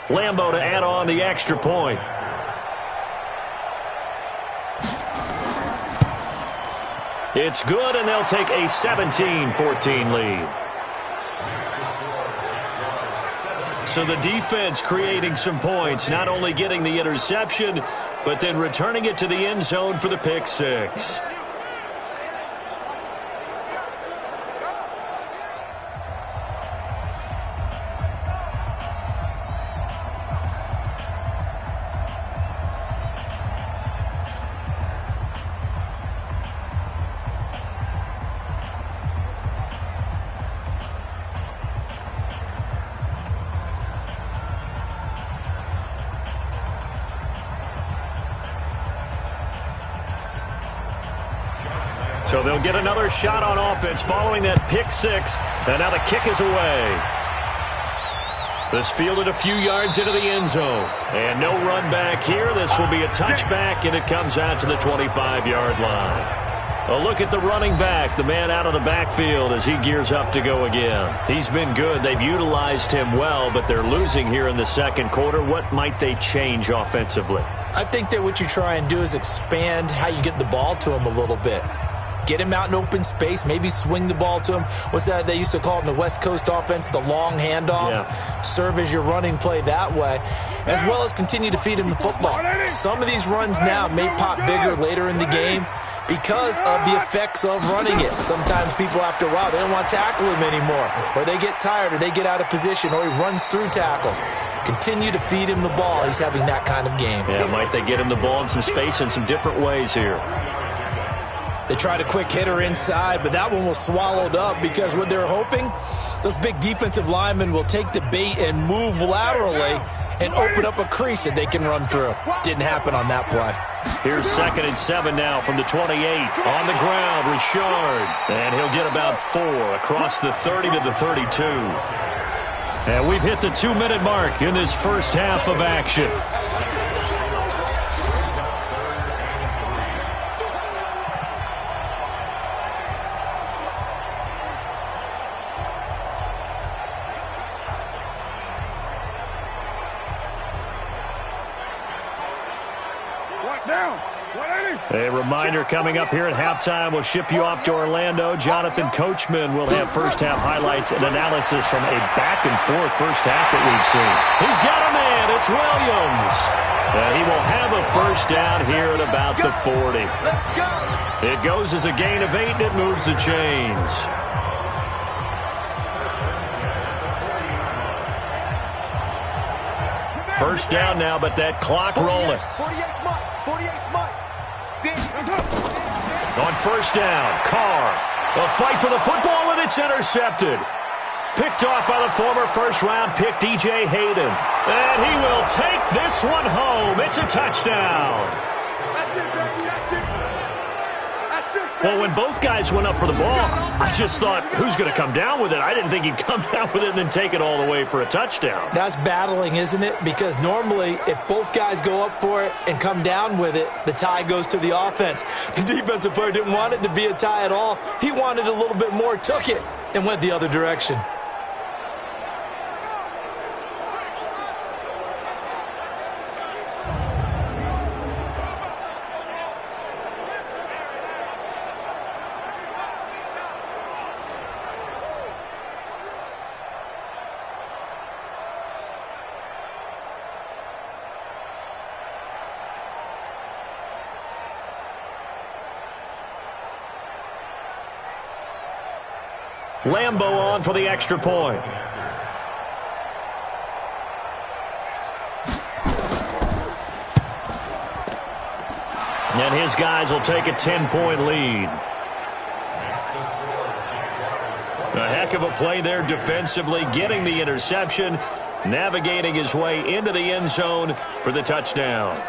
Lambo to add on the extra point. It's good, and they'll take a 17-14 lead. So the defense creating some points, not only getting the interception, but then returning it to the end zone for the pick 6. So they'll get another shot on offense following that pick 6. And now the kick is away. This fielded a few yards into the end zone. And no run back here. This will be a touchback, and it comes out to the 25-yard line. A look at the running back, the man out of the backfield as he gears up to go again. He's been good. They've utilized him well, but they're losing here in the second quarter. What might they change offensively? I think that what you try and do is expand how you get the ball to him a little bit. Get him out in open space, maybe swing the ball to him. What's that they used to call it in the West Coast offense, the long handoff? Yeah. Serve as your running play that way, as well as continue to feed him the football. Some of these runs now may pop bigger later in the game because of the effects of running it. Sometimes people, after a while, they don't want to tackle him anymore, or they get tired, or they get out of position, or he runs through tackles. Continue to feed him the ball. He's having that kind of game. Yeah, might they get him the ball in some space in some different ways here. They tried a quick hitter inside, but that one was swallowed up because what they're hoping, those big defensive linemen will take the bait and move laterally and open up a crease that they can run through. Didn't happen on that play. Here's 2nd and 7 now from the 28. On the ground, Richard. And he'll get about 4 across the 30 to the 32. And we've hit the 2-minute mark in this first half of action. A reminder coming up here at halftime. We'll ship you off to Orlando. Jonathan Coachman will have first-half highlights and analysis from a back-and-forth first half that we've seen. He's got a man. It's Williams. And he will have a first down here at about the 40. It goes as a gain of 8, and it moves the chains. First down now, but that clock rolling. 48 months. On first down, Carr. A fight for the football, and it's intercepted. Picked off by the former first-round pick, DJ Hayden. And he will take this one home. It's a touchdown. That's it, baby. That's it. That's it, baby. Well, when both guys went up for the ball, I just thought, who's going to come down with it? I didn't think he'd come down with it and then take it all the way for a touchdown. That's battling, isn't it? Because normally, if both guys go up for it and come down with it, the tie goes to the offense. The defensive player didn't want it to be a tie at all. He wanted a little bit more, took it, and went the other direction. Lambo on for the extra point. And his guys will take a 10-point lead. A heck of a play there defensively, getting the interception, navigating his way into the end zone for the touchdown.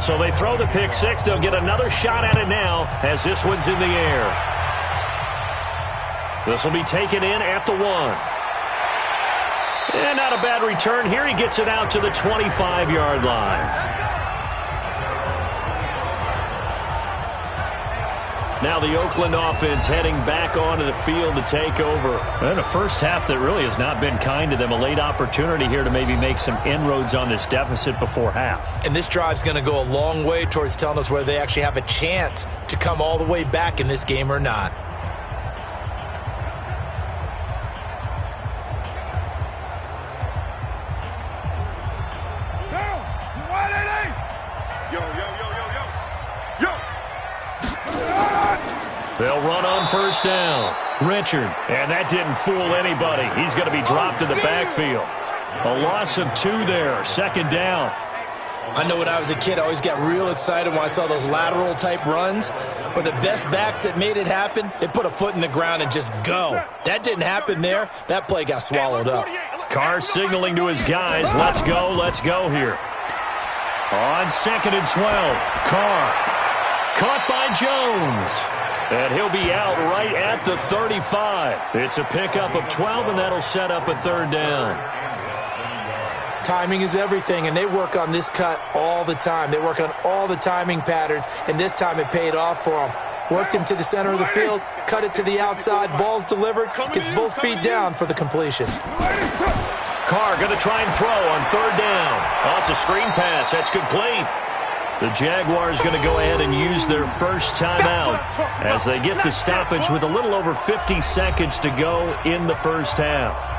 So they throw the pick six. They'll get another shot at it now as this one's in the air. This will be taken in at the 1. And not a bad return here. He gets it out to the 25-yard line. Now the Oakland offense heading back onto the field to take over. And a first half that really has not been kind to them. A late opportunity here to maybe make some inroads on this deficit before half. And this drive's going to go a long way towards telling us whether they actually have a chance to come all the way back in this game or not. They'll run on first down. Richard, and that didn't fool anybody. He's going to be dropped in the backfield. A loss of 2 there, second down. I know when I was a kid, I always got real excited when I saw those lateral-type runs. But the best backs that made it happen, they put a foot in the ground and just go. That didn't happen there. That play got swallowed up. Carr signaling to his guys, let's go here. On 2nd and 12, Carr caught by Jones. And he'll be out right at the 35. It's a pickup of 12, and that'll set up a 3rd down. Timing is everything, and they work on this cut all the time. They work on all the timing patterns, and this time it paid off for them. Worked him to the center of the field, cut it to the outside, ball's delivered, gets both feet down for the completion. Carr going to try and throw on 3rd down. Oh, it's a screen pass. That's complete. The Jaguars going to go ahead and use their first timeout as they get the stoppage with a little over 50 seconds to go in the first half.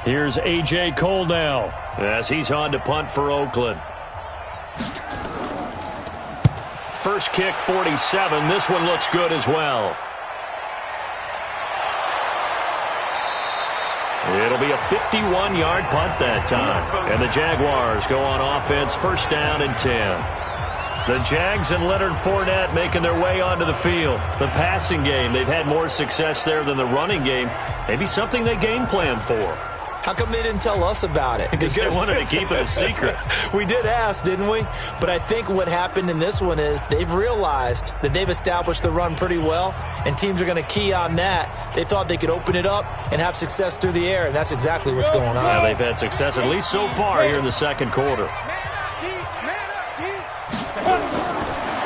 Here's A.J. Cole now as he's on to punt for Oakland. First kick, 47. This one looks good as well. It'll be a 51-yard punt that time. And the Jaguars go on offense, 1st down and 10. The Jags and Leonard Fournette making their way onto the field. The passing game, they've had more success there than the running game. Maybe something they game plan for. How come they didn't tell us about it? Because they wanted to keep it a secret. We did ask, didn't we? But I think what happened in this one is they've realized that they've established the run pretty well, and teams are going to key on that. They thought they could open it up and have success through the air, and that's exactly what's going on. Yeah, they've had success, at least so far, here in the 2nd quarter.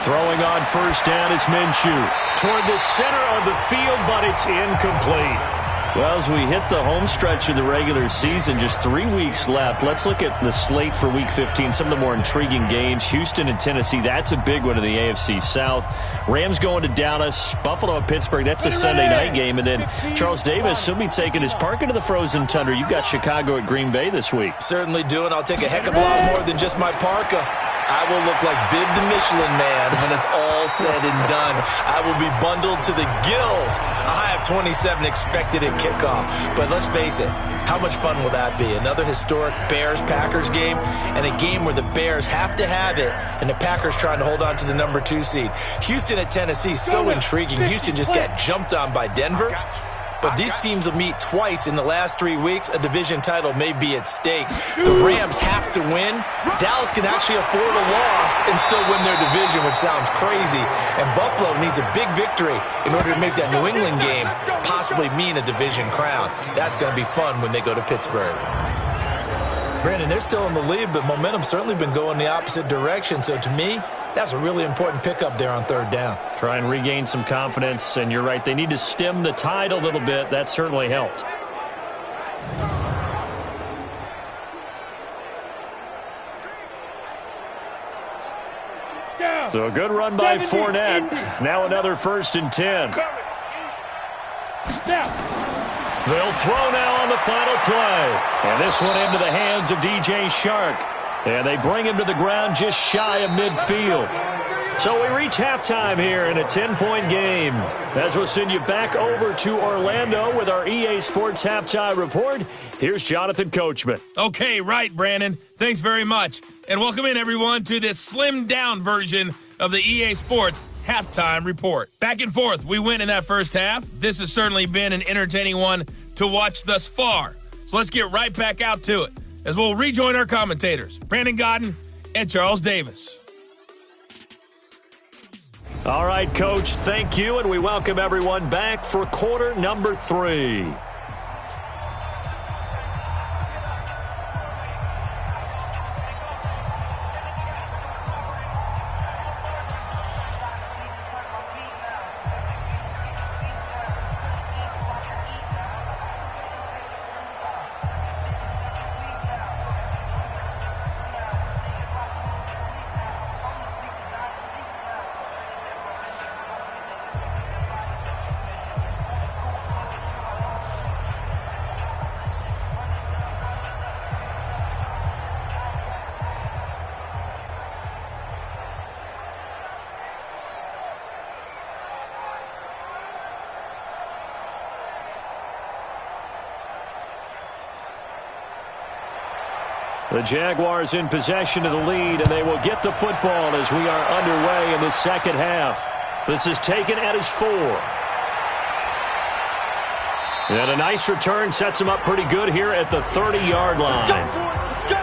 Throwing on 1st down is Minshew. Toward the center of the field, but it's incomplete. Well, as we hit the home stretch of the regular season, just 3 weeks left. Let's look at the slate for Week 15, some of the more intriguing games. Houston and Tennessee, that's a big one in the AFC South. Rams going to Dallas, Buffalo and Pittsburgh, that's a Sunday night game. And then Charles Davis, he'll be taking his park into the frozen tundra. You've got Chicago at Green Bay this week. Certainly do, and I'll take a heck of a lot more than just my parka. I will look like Bib the Michelin Man when it's all said and done. I will be bundled to the gills. A high of 27 expected at kickoff. But let's face it, how much fun will that be? Another historic Bears-Packers game, and a game where the Bears have to have it, and the Packers trying to hold on to the number 2 seed. Houston at Tennessee, so intriguing. Houston just got jumped on by Denver. But these teams will meet twice in the last 3 weeks. A division title may be at stake. The Rams have to win. Dallas can actually afford a loss and still win their division, which sounds crazy. And Buffalo needs a big victory in order to make that New England game possibly mean a division crown. That's going to be fun when they go to Pittsburgh. Brandon, they're still in the lead, but momentum's certainly been going the opposite direction. So to me, that's a really important pickup there on 3rd down. Try and regain some confidence, and you're right, they need to stem the tide a little bit. That certainly helped. So a good run by Fournette. Now another 1st and 10. They'll throw now on the final play. And this one into the hands of DJ Shark. And they bring him to the ground just shy of midfield. So we reach halftime here in a 10-point game. As we'll send you back over to Orlando with our EA Sports Halftime Report, here's Jonathan Coachman. Okay, right, Brandon. Thanks very much. And welcome in, everyone, to this slimmed-down version of the EA Sports Halftime Report. Back and forth, we win in that first half. This has certainly been an entertaining one to watch thus far. So let's get right back out to it as we'll rejoin our commentators, Brandon Godden and Charles Davis. All right, Coach, thank you, and we welcome everyone back for quarter number 3. The Jaguars in possession of the lead, and they will get the football as we are underway in the second half. This is taken at his 4. And a nice return sets him up pretty good here at the 30-yard line. Let's go.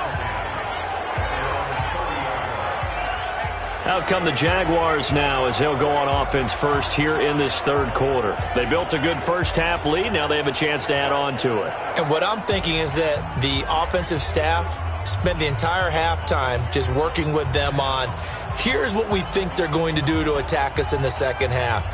Out come the Jaguars now as they'll go on offense first here in this third quarter. They built a good first-half lead. Now they have a chance to add on to it. And what I'm thinking is that the offensive staff spent the entire halftime just working with them on, here's what we think they're going to do to attack us in the second half.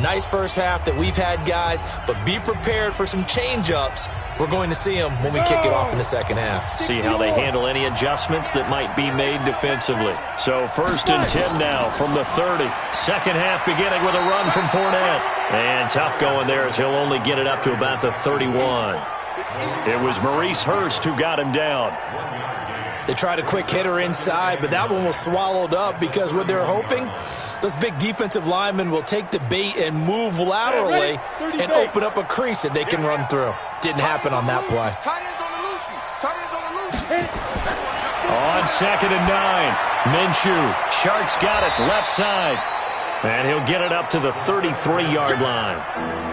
Nice first half that we've had, guys, but be prepared for some change-ups. We're going to see them when we kick it off in the second half. See how they handle any adjustments that might be made defensively. So 1st and 10 now from the 30. Second half beginning with a run from Fournette. And tough going there as he'll only get it up to about the 31. It was Maurice Hurst who got him down. They tried a quick hitter inside, but that one was swallowed up because what they're hoping, those big defensive linemen will take the bait and move laterally and open up a crease that they can run through. Didn't happen on that play. On 2nd and 9, Minshew. Sharks got it left side. And he'll get it up to the 33-yard line.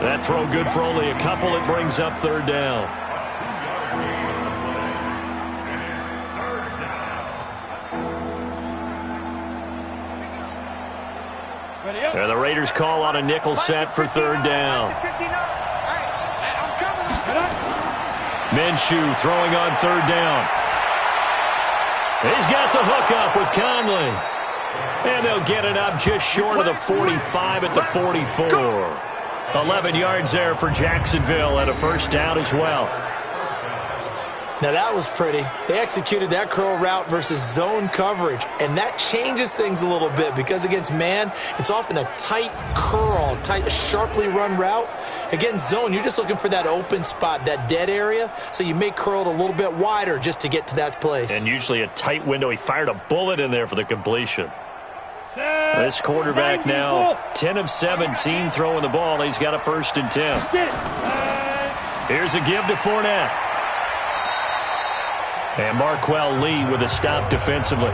That throw good for only a couple. It brings up 3rd down. And the Raiders call on a nickel set for 3rd down. Minshew throwing on 3rd down. He's got the hook up with Conley. And they'll get it up just short of the 45 at the 44. 11 yards there for Jacksonville and a 1st down as well. Now that was pretty. They executed that curl route versus zone coverage, and that changes things a little bit because against man, it's often a tight curl, tight, sharply run route. Against zone, you're just looking for that open spot, that dead area, so you may curl it a little bit wider just to get to that place. And usually a tight window. He fired a bullet in there for the completion. This quarterback now 10 of 17 throwing the ball. He's got a 1st and 10. Here's a give to Fournette. And Marquell Lee with a stop defensively.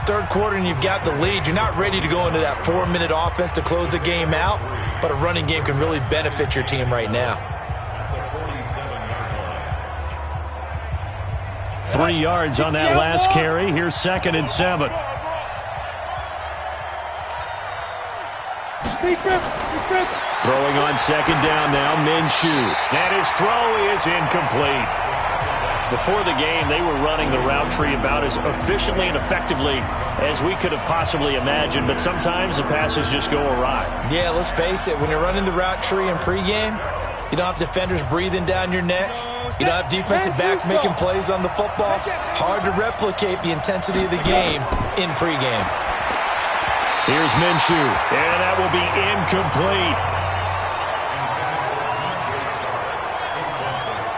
Third quarter and you've got the lead. You're not ready to go into that 4-minute offense to close the game out, but a running game can really benefit your team right now. 3 yards on that last carry. Here's 2nd and 7. Throwing on 2nd down now, Minshew. And his throw is incomplete. Before the game, they were running the route tree about as efficiently and effectively as we could have possibly imagined, but sometimes the passes just go awry. Yeah, let's face it. When you're running the route tree in pregame, you don't have defenders breathing down your neck. You don't have defensive backs making plays on the football. Hard to replicate the intensity of the game in pregame. Here's Minshew, and that will be incomplete.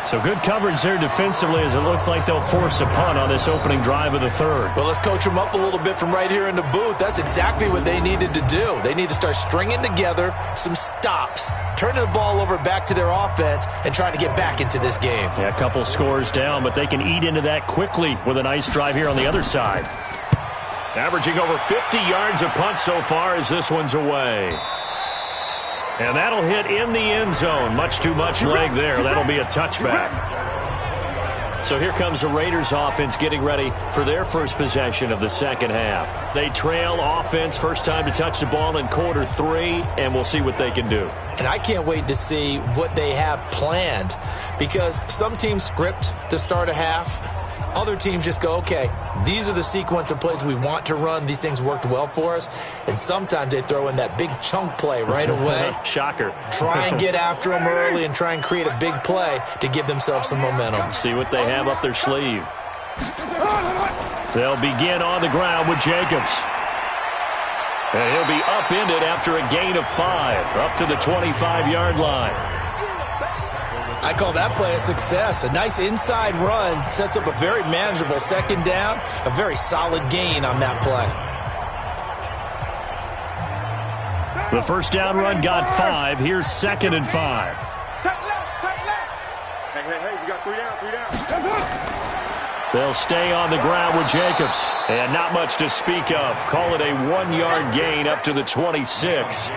So good coverage there defensively as it looks like they'll force a punt on this opening drive of the 3rd. Well, let's coach them up a little bit from right here in the booth. That's exactly what they needed to do. They need to start stringing together some stops, turning the ball over back to their offense, and trying to get back into this game. Yeah, a couple scores down, but they can eat into that quickly with a nice drive here on the other side. Averaging over 50 yards a punt so far as this one's away. And that'll hit in the end zone. Much too much leg there. That'll be a touchback. So here comes the Raiders offense getting ready for their first possession of the second half. They trail offense, first time to touch the ball in quarter 3, and we'll see what they can do. And I can't wait to see what they have planned because some teams script to start a half. Other teams just go, okay, these are the sequence of plays we want to run. These things worked well for us. And sometimes they throw in that big chunk play right away. Shocker. Try and get after them early and try and create a big play to give themselves some momentum. See what they have up their sleeve. They'll begin on the ground with Jacobs. And he'll be upended after a gain of 5, up to the 25-yard line. I call that play a success. A nice inside run sets up a very manageable 2nd down, a very solid gain on that play. The first down run got 5. Here's 2nd and 5. Hey, we got 3 down. They'll stay on the ground with Jacobs. And not much to speak of. Call it a 1-yard gain up to the 26.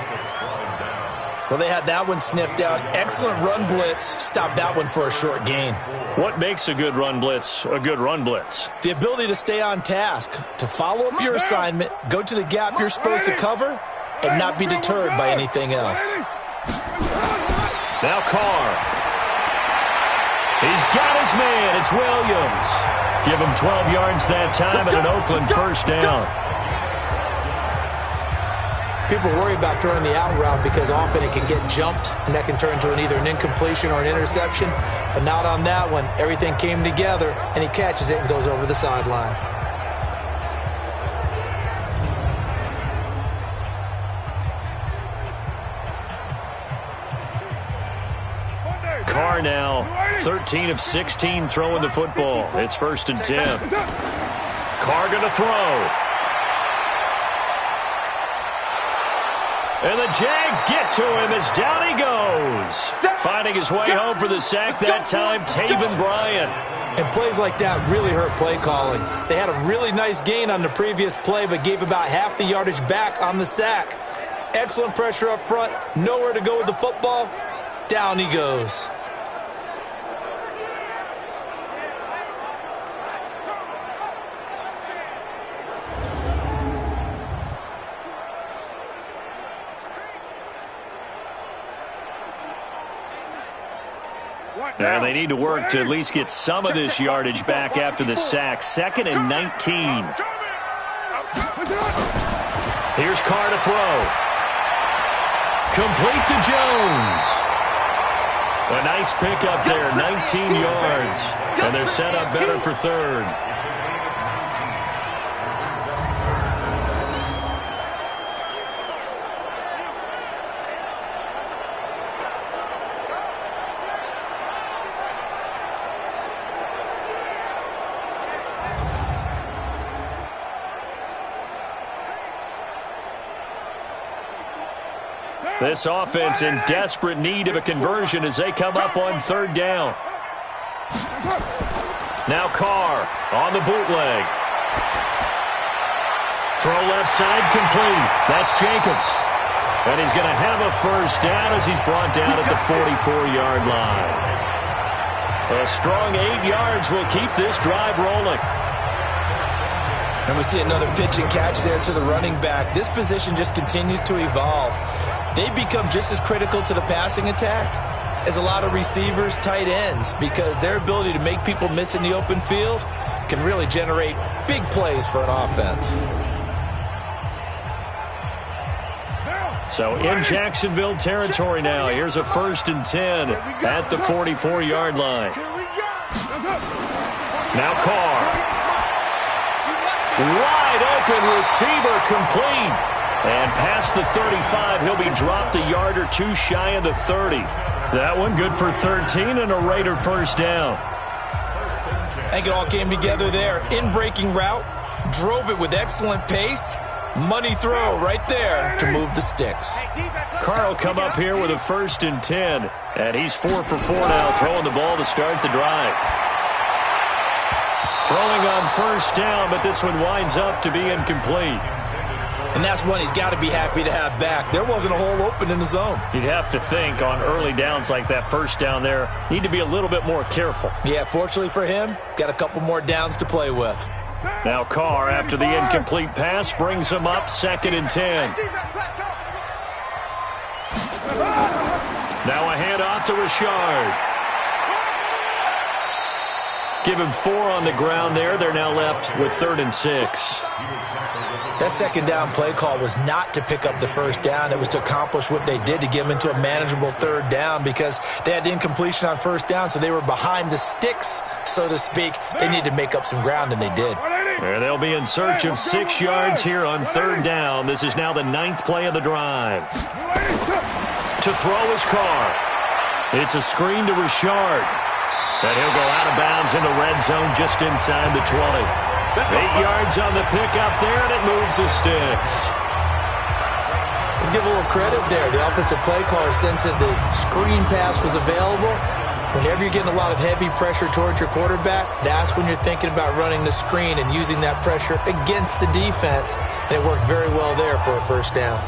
Well, they had that one sniffed out. Excellent run blitz. Stopped that one for a short gain. What makes a good run blitz a good run blitz? The ability to stay on task, to follow up your assignment, go to the gap you're supposed to cover, and not be deterred by anything else. Now Carr. He's got his man. It's Williams. Give him 12 yards that time and an Oakland first down. People worry about throwing the out route because often it can get jumped, and that can turn into either an incompletion or an interception. But not on that one. Everything came together, and he catches it and goes over the sideline. Carr now, 13 of 16 throwing the football. It's 1st and 10. Carr going to throw. And the Jags get to him as down he goes. Finding his way home for the sack that time, Taven Bryan. And plays like that really hurt play calling. They had a really nice gain on the previous play, but gave about half the yardage back on the sack. Excellent pressure up front, nowhere to go with the football. Down he goes. And they need to work to at least get some of this yardage back after the sack. 2nd and 19. Here's Carr to throw. Complete to Jones. A nice pickup there, 19 yards. And they're set up better for 3rd. This offense in desperate need of a conversion as they come up on 3rd down. Now Carr on the bootleg. Throw left side complete. That's Jacobs. And he's going to have a first down as he's brought down at the 44-yard line. A strong 8 yards will keep this drive rolling. And we see another pitch and catch there to the running back. This position just continues to evolve. They become just as critical to the passing attack as a lot of receivers, tight ends, because their ability to make people miss in the open field can really generate big plays for an offense. So in Jacksonville territory now, here's a 1st and 10 at the 44-yard line. Now Carr. Wide open receiver complete. And past the 35, he'll be dropped a yard or two shy of the 30. That one good for 13 and a Raider first down. I think it all came together there. In-breaking route, drove it with excellent pace. Money throw right there to move the sticks. Carr will come up here with a 1st and 10. And he's 4 for 4 now, throwing the ball to start the drive. Throwing on 1st down, but this one winds up to be incomplete. And that's one he's got to be happy to have back. There wasn't a hole open in the zone. You'd have to think on early downs like that 1st down there, need to be a little bit more careful. Yeah, fortunately for him, got a couple more downs to play with. Now Carr, after the incomplete pass, brings him up 2nd and 10. Now a handoff to Richard. Give him 4 on the ground there. They're now left with 3rd and 6. That 2nd down play call was not to pick up the 1st down. It was to accomplish what they did, to get them into a manageable 3rd down, because they had incompletion on 1st down, so they were behind the sticks, so to speak. They needed to make up some ground, and they did. There they'll be in search of 6 yards here on 3rd down. This is now the 9th play of the drive. To throw is Carr. It's a screen to Richard. And he'll go out of bounds in the red zone just inside the 20. 8 yards on the pickup there, and it moves the sticks. Let's give a little credit there. The offensive play caller sensed that the screen pass was available, Whenever you're getting a lot of heavy pressure towards your quarterback, that's when you're thinking about running the screen and using that pressure against the defense. And it worked very well there for a first down.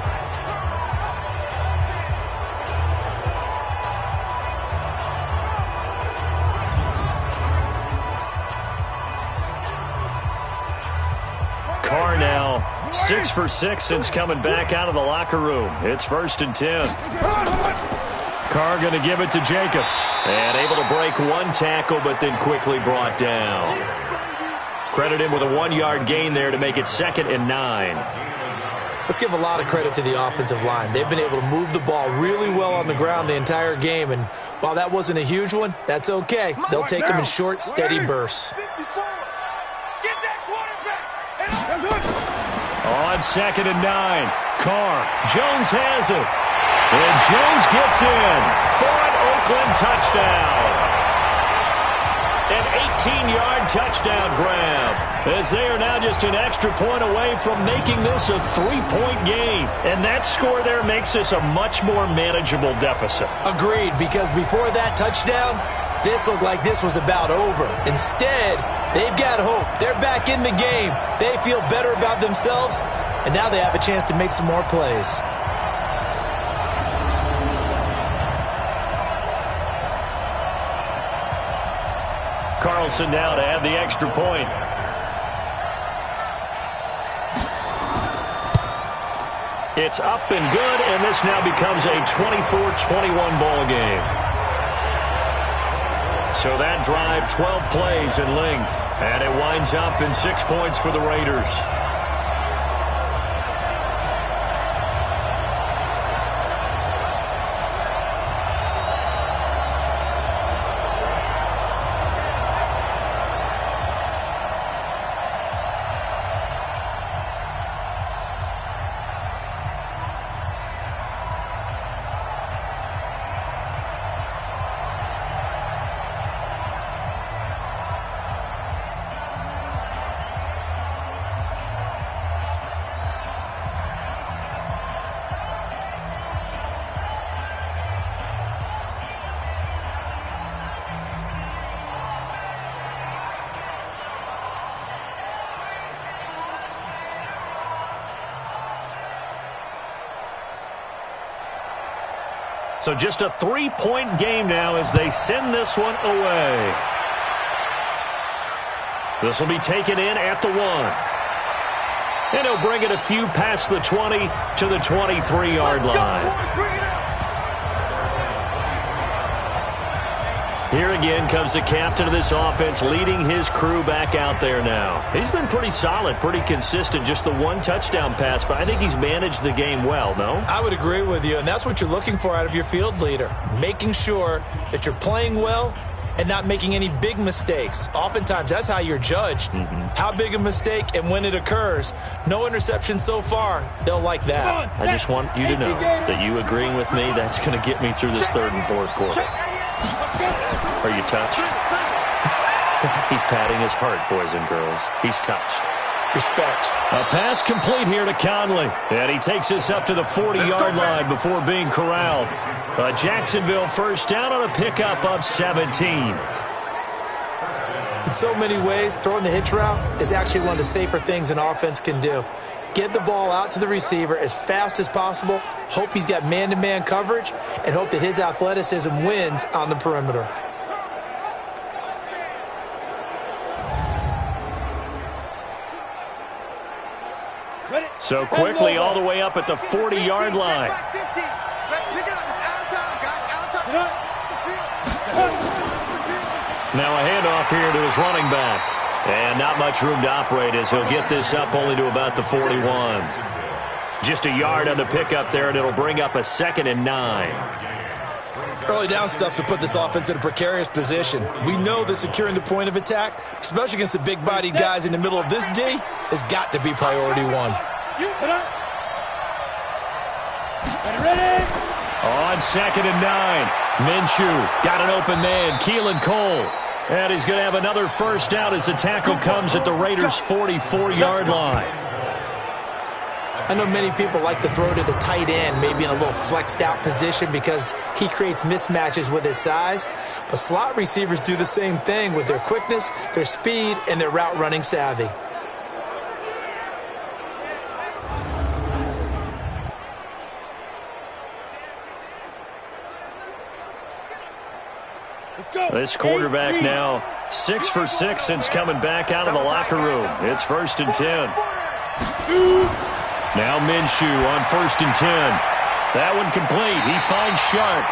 Carr now 6 for 6 since coming back out of the locker room. It's 1st and 10. Carr going to give it to Jacobs. And able to break one tackle, but then quickly brought down. Credit him with a 1-yard gain there to make it 2nd and 9. Let's give a lot of credit to the offensive line. They've been able to move the ball really well on the ground the entire game. And while that wasn't a huge one, that's okay. They'll take them in short, steady bursts. On 2nd and 9, Carr. Jones has it. And Jones gets in for an Oakland touchdown. An 18-yard touchdown grab, as they are now just an extra point away from making this a 3-point game. And that score there makes this a much more manageable deficit. Agreed, because before that touchdown, this looked like this was about over. Instead, they've got hope. They're back in the game. They feel better about themselves, and now they have a chance to make some more plays. Carlson now to have the extra point. It's up and good, and this now becomes a 24-21 ball game. So that drive, 12 plays in length, and it winds up in 6 points for the Raiders. So just a 3-point game now as they send this one away. This will be taken in at the 1. And he'll bring it a few past the 20 to the 23-yard line. Here again comes the captain of this offense, leading his crew back out there now. He's been pretty solid, pretty consistent, just the one touchdown pass, but I think he's managed the game well, no? I would agree with you, and that's what you're looking for out of your field leader, making sure that you're playing well and not making any big mistakes. Oftentimes, that's how you're judged. How big a mistake and when it occurs. No interception so far. They'll like that. I just want you to know that you agreeing with me, that's going to get me through this third and fourth quarter. Are you touched? He's patting his heart, boys and girls. He's touched. Respect. A pass complete here to Conley. And he takes this up to the 40-yard line before being corralled. A Jacksonville first down on a pickup of 17. In so many ways, throwing the hitch route is actually one of the safer things an offense can do. Get the ball out to the receiver as fast as possible, hope he's got man-to-man coverage, and hope that his athleticism wins on the perimeter. So quickly all the way up at the 40-yard line. Now a handoff here to his running back. And not much room to operate as he'll get this up only to about the 41. Just a yard on the pickup there, and it'll bring up a 2nd and 9. Early down stuff to put this offense in a precarious position. We know that securing the point of attack, especially against the big-bodied guys in the middle of this D, has got to be priority one. On 2nd and 9, Minshew got an open man, Keelan Cole. And he's going to have another first down as the tackle comes at the Raiders' 44-yard line. I know many people like to throw to the tight end, maybe in a little flexed out position because he creates mismatches with his size. But slot receivers do the same thing with their quickness, their speed, and their route running savvy. This quarterback now 6 for 6 since coming back out of the locker room. It's 1st and 10. Now Minshew on 1st and 10. That one complete. He finds Sharp.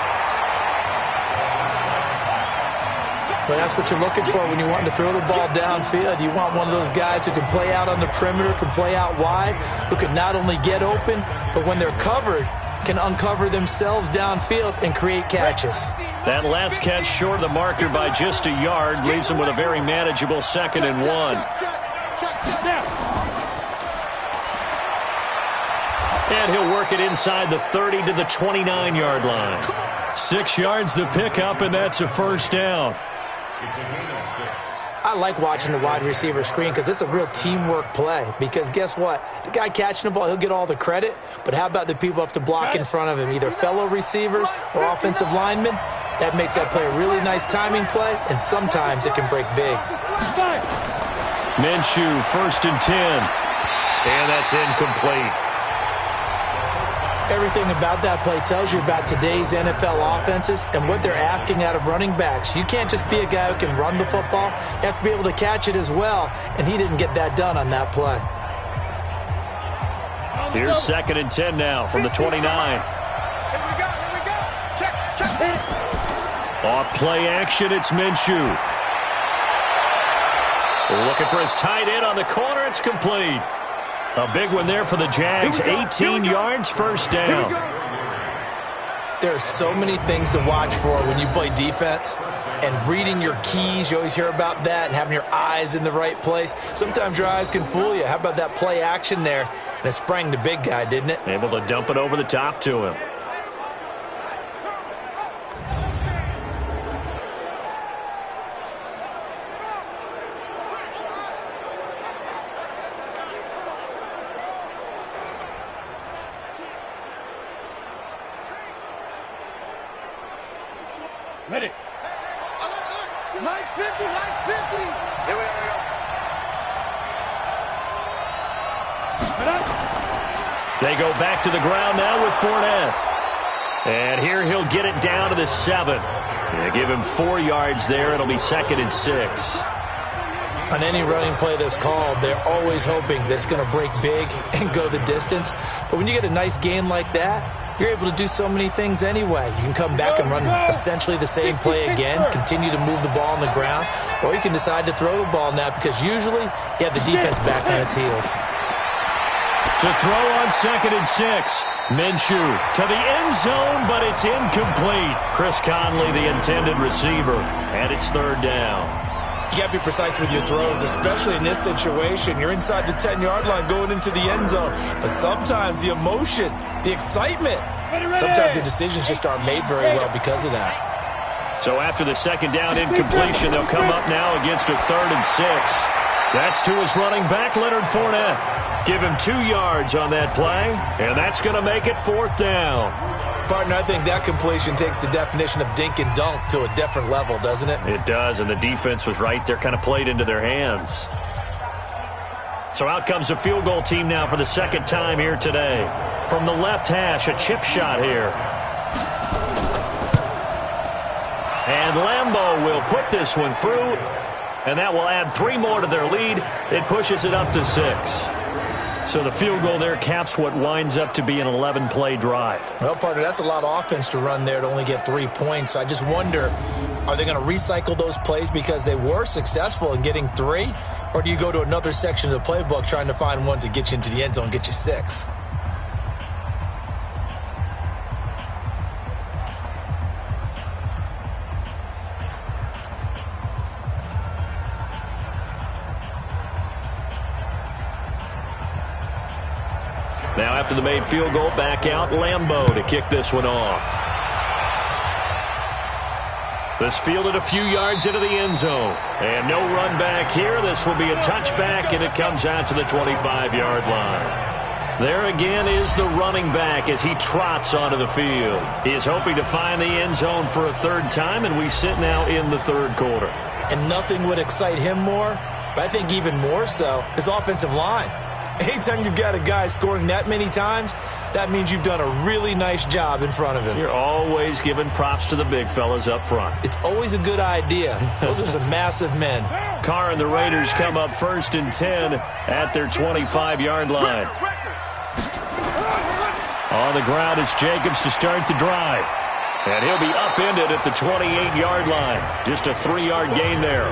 Well, that's what you're looking for when you're wanting to throw the ball downfield. You want one of those guys who can play out on the perimeter, can play out wide, who can not only get open, but when they're covered, can uncover themselves downfield and create catches. That last catch short of the marker by just a yard leaves him with a very manageable 2nd and 1. And he'll work it inside the 30 to the 29-yard line. 6 yards the pickup, and that's a 1st down. I like watching the wide receiver screen because it's a real teamwork play. Because guess what? The guy catching the ball, he'll get all the credit. But how about the people up to block in front of him, either fellow receivers or offensive linemen? That makes that play a really nice timing play, and sometimes it can break big. Minshew, 1st and 10. And that's incomplete. Everything about that play tells you about today's NFL offenses and what they're asking out of running backs. You can't just be a guy who can run the football. You have to be able to catch it as well, and he didn't get that done on that play. Here's 2nd and 10 now from the 29. Here we go. Check. Off play action, it's Minshew. Looking for his tight end on the corner. It's complete. A big one there for the Jags. 18 yards, 1st down. There are so many things to watch for when you play defense. And reading your keys, you always hear about that, and having your eyes in the right place. Sometimes your eyes can fool you. How about that play action there? And it sprang the big guy, didn't it? Able to dump it over the top to him. Ready. Line's 50. Here we go. They go back to the ground now with Fournette. And here he'll get it down to the 7. They give him 4 yards there. It'll be 2nd and 6. On any running play that's called, they're always hoping that it's going to break big and go the distance. But when you get a nice gain like that, you're able to do so many things anyway. You can come back and run essentially the same play again, continue to move the ball on the ground, or you can decide to throw the ball now because usually you have the defense back on its heels. To throw on 2nd and 6. Minshew to the end zone, but it's incomplete. Chris Conley, the intended receiver, and it's 3rd down. You got to be precise with your throws, especially in this situation. You're inside the 10-yard line going into the end zone. But sometimes the emotion, the excitement, sometimes the decisions just aren't made very well because of that. So after the 2nd down incompletion, they'll come up now against a 3rd and 6. That's to his running back, Leonard Fournette. Give him 2 yards on that play, and that's going to make it 4th down. Partner, I think that completion takes the definition of dink and dunk to a different level, doesn't it? It does, and the defense was right there, kind of played into their hands. So out comes the field goal team now for the 2nd time here today. From the left hash, a chip shot here. And Lambeau will put this one through, and that will add 3 more to their lead. It pushes it up to 6. So the field goal there caps what winds up to be an 11-play drive. Well, partner, that's a lot of offense to run there to only get 3 points. So I just wonder, are they going to recycle those plays because they were successful in getting 3? Or do you go to another section of the playbook trying to find ones that get you into the end zone and get you 6? Now after the made field goal, back out Lambeau to kick this one off. This fielded a few yards into the end zone. And no run back here. This will be a touchback, and it comes out to the 25-yard line. There again is the running back as he trots onto the field. He is hoping to find the end zone for a third time, and we sit now in the third quarter. And nothing would excite him more, but I think even more so, his offensive line. Anytime you've got a guy scoring that many times, that means you've done a really nice job in front of him. You're always giving props to the big fellas up front. It's always a good idea. Those are some massive men. Carr and the Raiders come up 1st and 10 at their 25-yard line. On the ground, it's Jacobs to start the drive. And he'll be upended at the 28-yard line. Just a 3-yard gain there.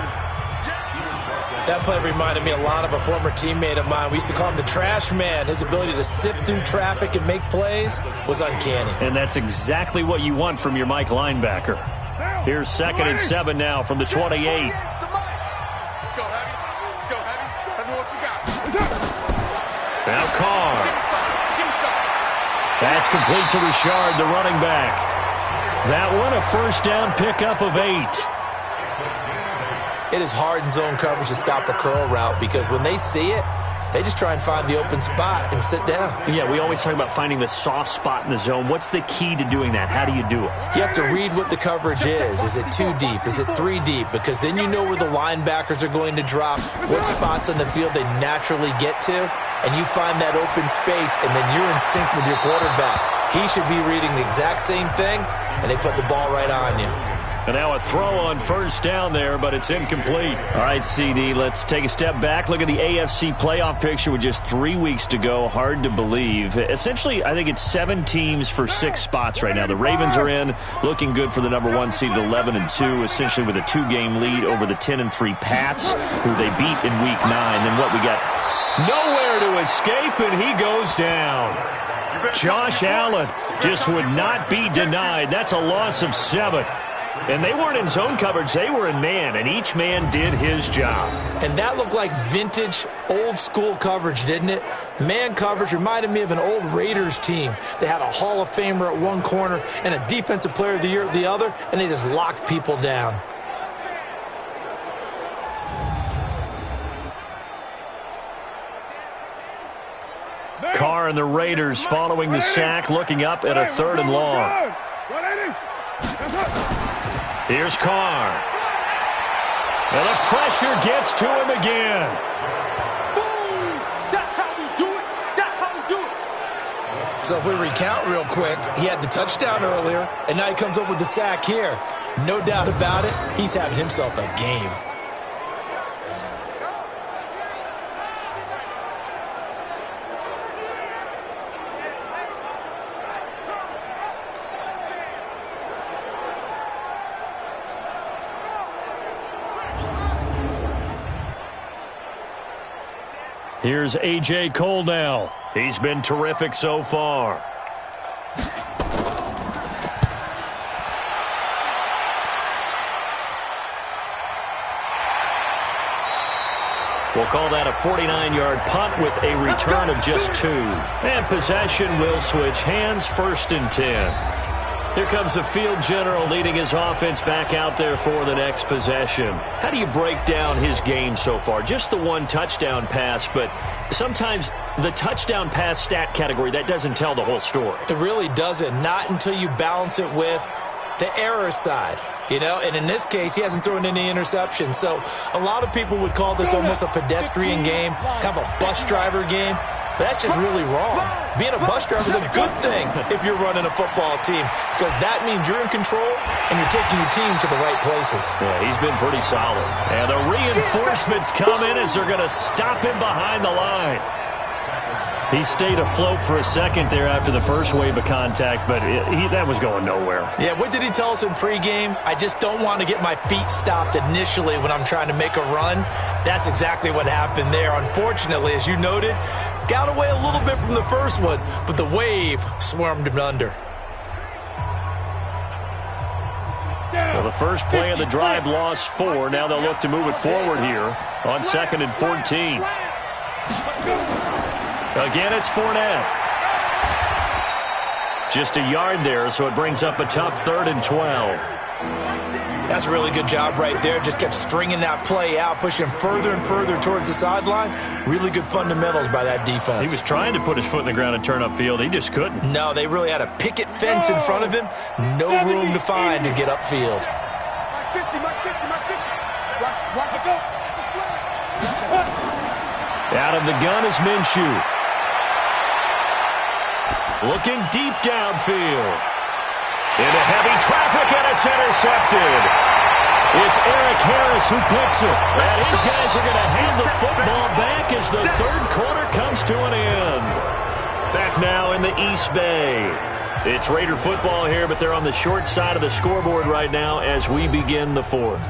That play reminded me a lot of a former teammate of mine. We used to call him the trash man. His ability to sift through traffic and make plays was uncanny. And that's exactly what you want from your Mike linebacker. Here's 2nd and 7 now from the 28. Let's go, Heavy. Let's go, Heavy. Tell me what you got. Now Carr. Give me some. That's complete to Richard, the running back. That one a first down pickup of 8. It is hard in zone coverage to stop a curl route because when they see it, they just try and find the open spot and sit down. Yeah, we always talk about finding the soft spot in the zone. What's the key to doing that? How do you do it? You have to read what the coverage is. Is it 2 deep? Is it 3 deep? Because then you know where the linebackers are going to drop, what spots on the field they naturally get to, and you find that open space, and then you're in sync with your quarterback. He should be reading the exact same thing, and they put the ball right on you. And now a throw on first down there, but it's incomplete. All right, CD, let's take a step back. Look at the AFC playoff picture with just 3 weeks to go. Hard to believe. Essentially, I think it's 7 teams for 6 spots right now. The Ravens are in, looking good for the number 1 seed at 11-2, essentially with a 2-game lead over the 10-3 Pats, who they beat in Week 9. Then what we got? Nowhere to escape, and he goes down. Josh Allen just would not be denied. That's a loss of 7. And they weren't in zone coverage. They were in man, and each man did his job. And that looked like vintage, old-school coverage, didn't it? Man coverage reminded me of an old Raiders team. They had a Hall of Famer at one corner and a Defensive Player of the Year at the other, and they just locked people down. Carr and the Raiders following the sack, looking up at a 3rd and long. Here's Carr. And the pressure gets to him again. Boom! That's how we do it. That's how we do it. So if we recount real quick, he had the touchdown earlier, and now he comes up with the sack here. No doubt about it, he's having himself a game. Here's A.J. Cole now. He's been terrific so far. We'll call that a 49-yard punt with a return of just 2. And possession will switch hands, 1st and 10. Here comes the field general leading his offense back out there for the next possession. How do you break down his game so far? Just the 1 touchdown pass, but sometimes the touchdown pass stat category, that doesn't tell the whole story. It really doesn't. Not until you balance it with the error side. You know, and in this case, he hasn't thrown any interceptions. So a lot of people would call this almost a pedestrian game, kind of a bus driver game. But that's just really wrong. Being a bus driver is a good thing if you're running a football team because that means you're in control and you're taking your team to the right places. Yeah, he's been pretty solid. And the reinforcements come in as they're going to stop him behind the line. He stayed afloat for a second there after the first wave of contact, but that was going nowhere. Yeah, what did he tell us in pregame? I just don't want to get my feet stopped initially when I'm trying to make a run. That's exactly what happened there. Unfortunately, as you noted, got away a little bit from the first one, but the wave swarmed him under. Well, the first play of the drive lost 4. Now they'll look to move it forward here on 2nd and 14. Again, it's Fournette. Just a yard there, so it brings up a tough 3rd and 12. That's a really good job right there. Just kept stringing that play out, pushing further and further towards the sideline. Really good fundamentals by that defense. He was trying to put his foot in the ground and turn upfield. He just couldn't. No, they really had a picket fence in front of him. No room to find to get upfield. Mark 50, Mark 50, Mark 50. Watch it go. Out of the gun is Minshew. Looking deep downfield. Into heavy traffic, and it's intercepted. It's Eric Harris who picks it. And these guys are going to hand the football back as the third quarter comes to an end. Back now in the East Bay. It's Raider football here, but they're on the short side of the scoreboard right now as we begin the fourth.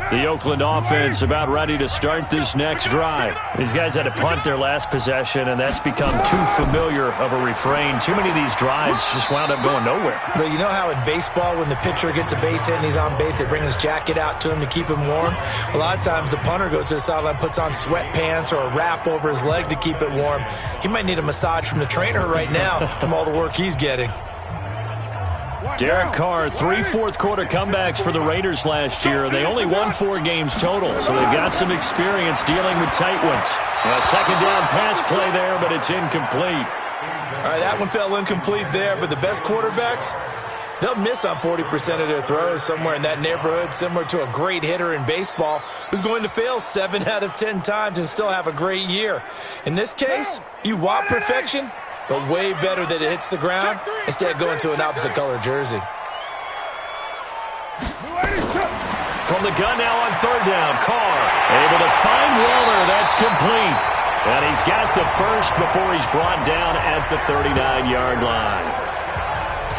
The Oakland offense about ready to start this next drive. These guys had to punt their last possession, and that's become too familiar of a refrain. Too many of these drives just wound up going nowhere. But you know how in baseball, when the pitcher gets a base hit and he's on base, they bring his jacket out to him to keep him warm? A lot of times the punter goes to the sideline, puts on sweatpants or a wrap over his leg to keep it warm. He might need a massage from the trainer right now from all the work he's getting. Derek Carr, 3 fourth-quarter comebacks for the Raiders last year. They only won 4 games total, so they've got some experience dealing with tight ones. A second down pass play there, but it's incomplete. All right, that one fell incomplete there, but the best quarterbacks, they'll miss on 40% of their throws, somewhere in that neighborhood, similar to a great hitter in baseball who's going to fail 7 out of 10 times and still have a great year. In this case, you want perfection, but way better that it hits the ground instead of going to an opposite color jersey. From the gun now on third down, Carr able to find Waller. That's complete. And he's got the first before he's brought down at the 39-yard line.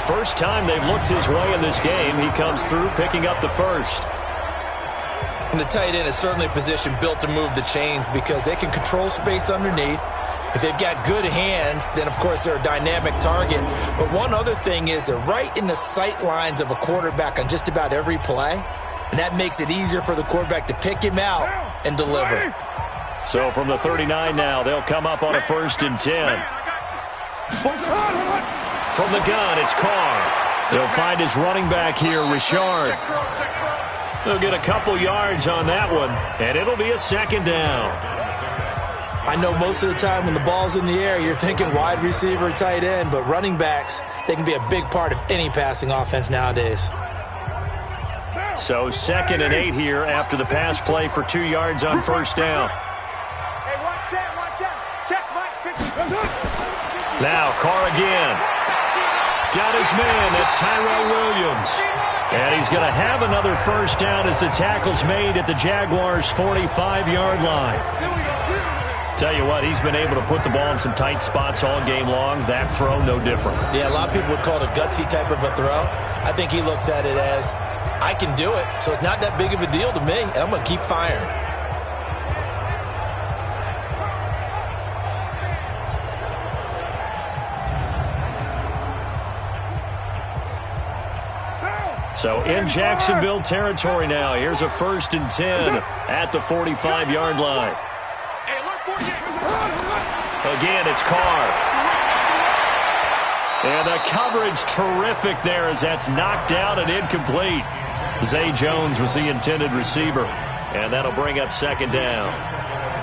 First time they've looked his way in this game. He comes through picking up the first. And the tight end is certainly a position built to move the chains because they can control space underneath. If they've got good hands, then, of course, they're a dynamic target. But one other thing is they're right in the sight lines of a quarterback on just about every play, and that makes it easier for the quarterback to pick him out and deliver. So from the 39 now, they'll come up on a 1st and 10. From the gun, it's Carr. They'll find his running back here, Richard. They'll get a couple yards on that one, and it'll be a second down. I know most of the time when the ball's in the air, you're thinking wide receiver, tight end, but running backs, they can be a big part of any passing offense nowadays. So 2nd and 8 here after the pass play for 2 yards on first down. Hey, watch that. Check, Mike. Now Carr again. Got his man. That's Tyrell Williams. And he's going to have another first down as the tackle's made at the Jaguars' 45-yard line. Tell you what, he's been able to put the ball in some tight spots all game long. That throw, no different. Yeah, a lot of people would call it a gutsy type of a throw. I think he looks at it as, I can do it, so it's not that big of a deal to me, and I'm going to keep firing. So in Jacksonville territory now. Here's a 1st and 10 at the 45-yard line. Again, it's Carr. And the coverage terrific there as that's knocked out and incomplete. Zay Jones was the intended receiver. And that'll bring up 2nd down.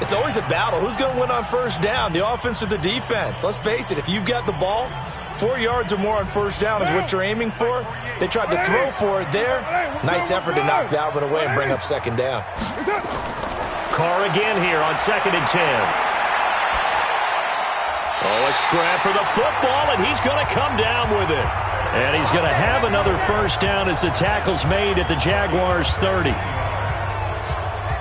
It's always a battle. Who's going to win on first down, the offense or the defense? Let's face it, if you've got the ball, 4 yards or more on first down is what you're aiming for. They tried to throw for it there. Nice effort to knock that one away and bring up 2nd down. Carr again here on 2nd and 10. Oh, a scrap for the football, and he's going to come down with it. And he's going to have another first down as the tackle's made at the Jaguars' 30.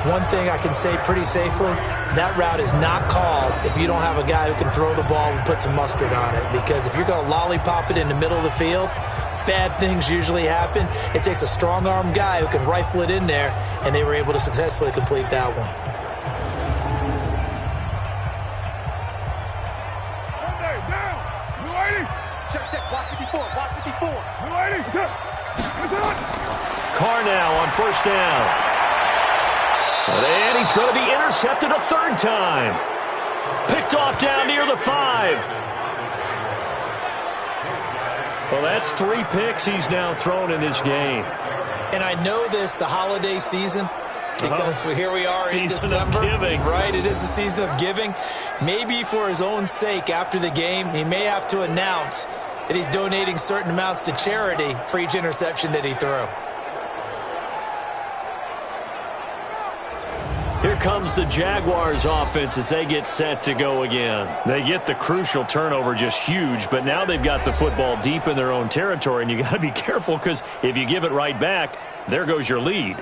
One thing I can say pretty safely, that route is not called if you don't have a guy who can throw the ball and put some mustard on it. Because if you're going to lollipop it in the middle of the field, bad things usually happen. It takes a strong-arm guy who can rifle it in there, and they were able to successfully complete that one. Carr now on first down. And he's going to be intercepted a third time. Picked off down near the 5. Well, that's 3 picks he's now thrown in this game. And I know this, the holiday season, because here we are in December. Season of giving. Right, it is the season of giving. Maybe for his own sake after the game, he may have to announce that he's donating certain amounts to charity for each interception that he threw. Here comes the Jaguars offense as they get set to go again. They get the crucial turnover, just huge, but now they've got the football deep in their own territory, and you got to be careful because if you give it right back, there goes your lead.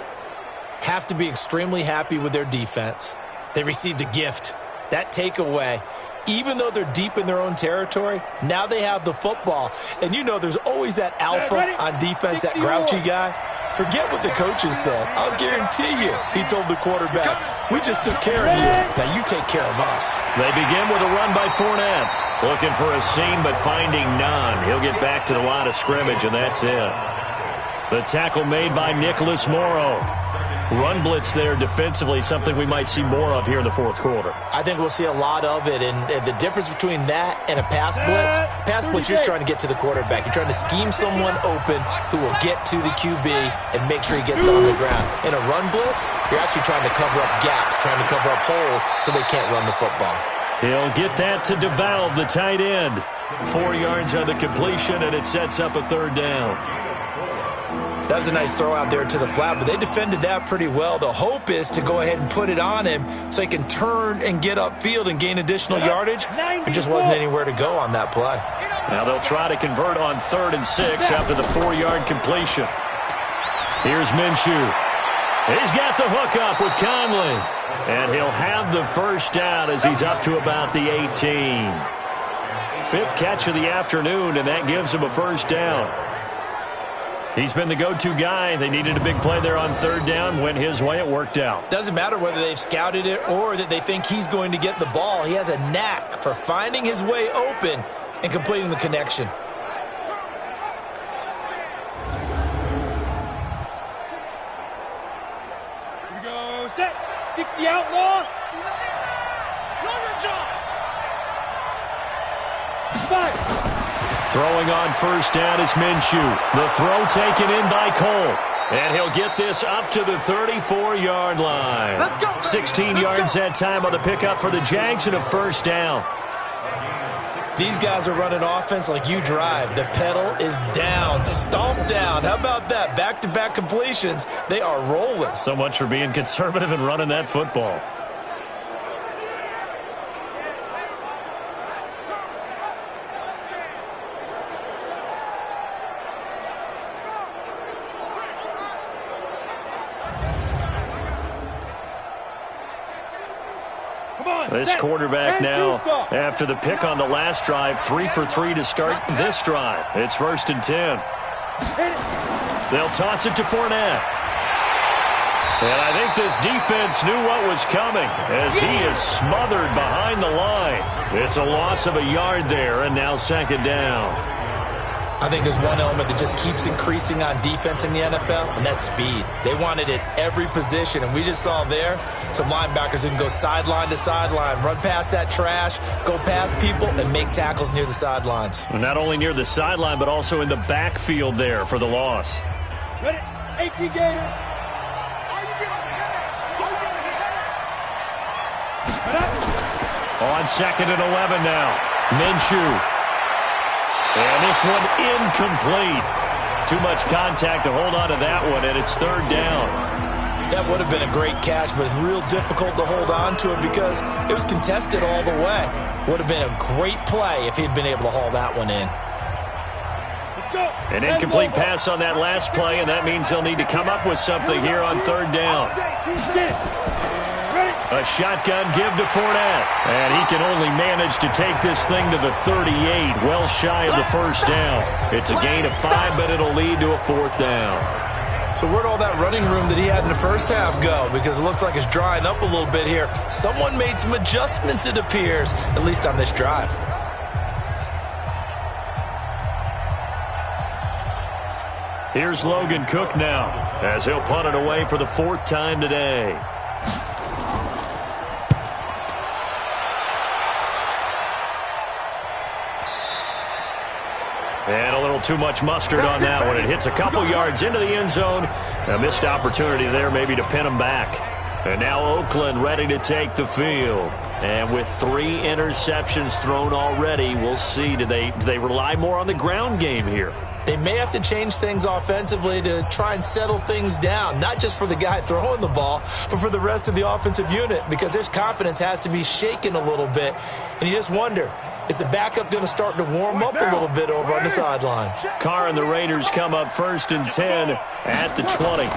Have to be extremely happy with their defense. They received a gift. That takeaway, even though they're deep in their own territory, now they have the football. And you know there's always that alpha on defense, that grouchy guy. Forget what the coaches said. I'll guarantee you, he told the quarterback, we just took care of you. Now you take care of us. They begin with a run by Fournette. Looking for a seam, but finding none. He'll get back to the line of scrimmage, and that's it. The tackle made by Nicholas Morrow. Run blitz there defensively, something we might see more of here in the fourth quarter. I think we'll see a lot of it, and the difference between that and a pass blitz, you're just trying to get to the quarterback. You're trying to scheme someone open who will get to the QB and make sure he gets on the ground. In a run blitz, you're actually trying to cover up gaps, trying to cover up holes so they can't run the football. He'll get that to DeValve, the tight end. 4 yards on the completion, and it sets up a third down. That was a nice throw out there to the flat, but they defended that pretty well. The hope is to go ahead and put it on him so he can turn and get upfield and gain additional yardage. There just wasn't anywhere to go on that play. Now they'll try to convert on 3rd and 6 after the 4-yard completion. Here's Minshew. He's got the hook up with Conley. And he'll have the first down as he's up to about the 18. 5th catch of the afternoon, and that gives him a first down. He's been the go-to guy. They needed a big play there on 3rd down. Went his way. It worked out. Doesn't matter whether they've scouted it or that they think he's going to get the ball. He has a knack for finding his way open and completing the connection. Here we go. Set. 60 outlaw. Fire. Throwing on first down is Minshew. The throw taken in by Cole. And he'll get this up to the 34-yard line. Let's go. 16 yards that time on the pickup for the Jags and a first down. These guys are running offense like you drive. The pedal is down, stomped down. How about that? Back-to-back completions. They are rolling. So much for being conservative and running that football. This quarterback now, after the pick on the last drive, 3 for 3 to start this drive. It's 1st and 10. They'll toss it to Fournette. And I think this defense knew what was coming as he is smothered behind the line. It's a loss of a yard there, and now 2nd down. I think there's one element that just keeps increasing on defense in the NFL, and that's speed. They want it at every position, and we just saw there some linebackers who can go sideline to sideline, run past that trash, go past people, and make tackles near the sidelines. Not only near the sideline, but also in the backfield there for the loss. Ready? 18 Gator. On 2nd and 11 now. Minshew. And this one incomplete. Too much contact to hold on to that one, and it's 3rd down. That would have been a great catch, but it's real difficult to hold on to it because it was contested all the way. Would have been a great play if he'd been able to haul that one in. An incomplete pass on that last play, and that means they'll need to come up with something here on 3rd down. A shotgun give to Fournette. And he can only manage to take this thing to the 38, well shy of the first down. It's a gain of 5, but it'll lead to a 4th down. So where'd all that running room that he had in the first half go? Because it looks like it's drying up a little bit here. Someone made some adjustments, it appears, at least on this drive. Here's Logan Cook now, as he'll punt it away for the 4th time today. And a little too much mustard on that one. It hits a couple yards into the end zone. A missed opportunity there maybe to pin him back. And now Oakland ready to take the field. And with 3 interceptions thrown already, we'll see. Do they rely more on the ground game here? They may have to change things offensively to try and settle things down, not just for the guy throwing the ball, but for the rest of the offensive unit, because their confidence has to be shaken a little bit. And you just wonder, is the backup going to start to warm up a little bit over on the sideline? Carr and the Raiders come up 1st and 10 at the 20.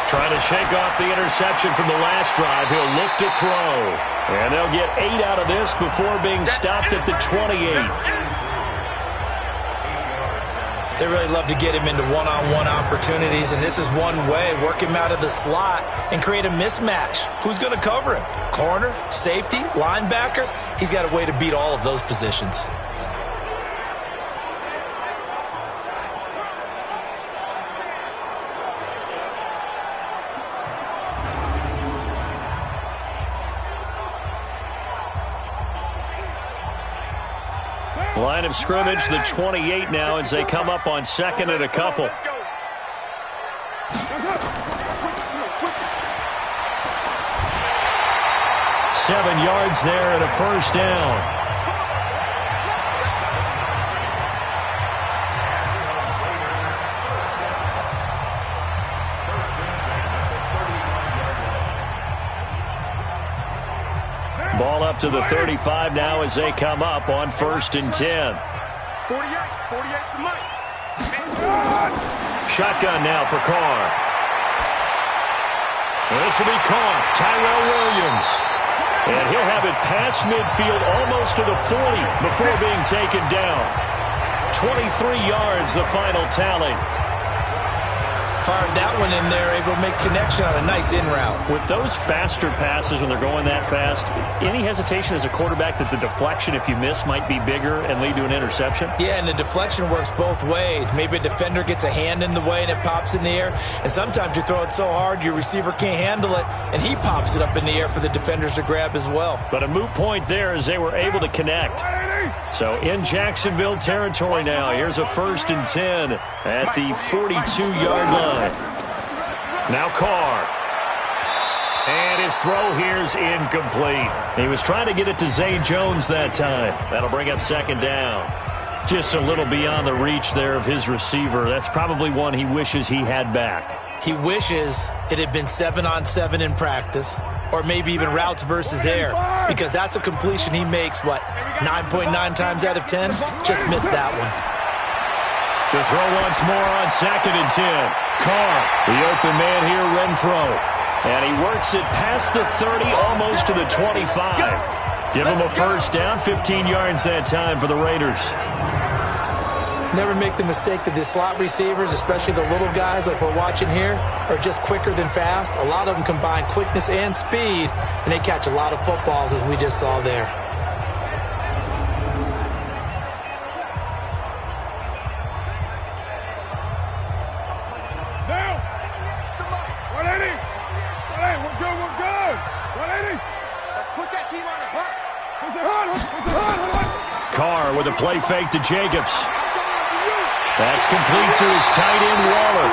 Trying to shake off the interception from the last drive. He'll look to throw. And they'll get 8 out of this before being stopped at the 28. They really love to get him into one-on-one opportunities, and this is one way. Work him out of the slot and create a mismatch. Who's going to cover him? Corner, safety, linebacker? He's got a way to beat all of those positions. Line of scrimmage, the 28 now as they come up on 2nd and a couple. Seven yards there and a 1st down. Ball up to the 35 now as they come up on 1st and 10. 48 for Mike. Shotgun now for Carr. This will be Carr, Tyrell Williams. And he'll have it past midfield almost to the 40 before being taken down. 23 yards, the final tally. Fired that one in there, able to make connection on a nice in route. With those faster passes when they're going that fast, any hesitation as a quarterback that the deflection, if you miss, might be bigger and lead to an interception? Yeah, and the deflection works both ways. Maybe a defender gets a hand in the way and it pops in the air. And sometimes you throw it so hard your receiver can't handle it, and he pops it up in the air for the defenders to grab as well. But a moot point there as they were able to connect. So in Jacksonville territory now, here's a 1st and 10 at the 42-yard line. Now Carr. And his throw here's incomplete. He was trying to get it to Zay Jones that time. That'll bring up 2nd down. Just a little beyond the reach there of his receiver. That's probably one he wishes he had back. He wishes it had been 7-on-7 in practice, or maybe even routes versus air, because that's a completion he makes, 9.9 times out of 10? Just missed that one. To throw once more on 2nd and 10. Carr, the open man here, Renfro. And he works it past the 30, almost to the 25. Give him a 1st down, 15 yards that time for the Raiders. Never make the mistake that the slot receivers, especially the little guys like we're watching here, are just quicker than fast. A lot of them combine quickness and speed, and they catch a lot of footballs, as we just saw there. Carr with a play fake to Jacobs. That's complete to his tight end, Waller.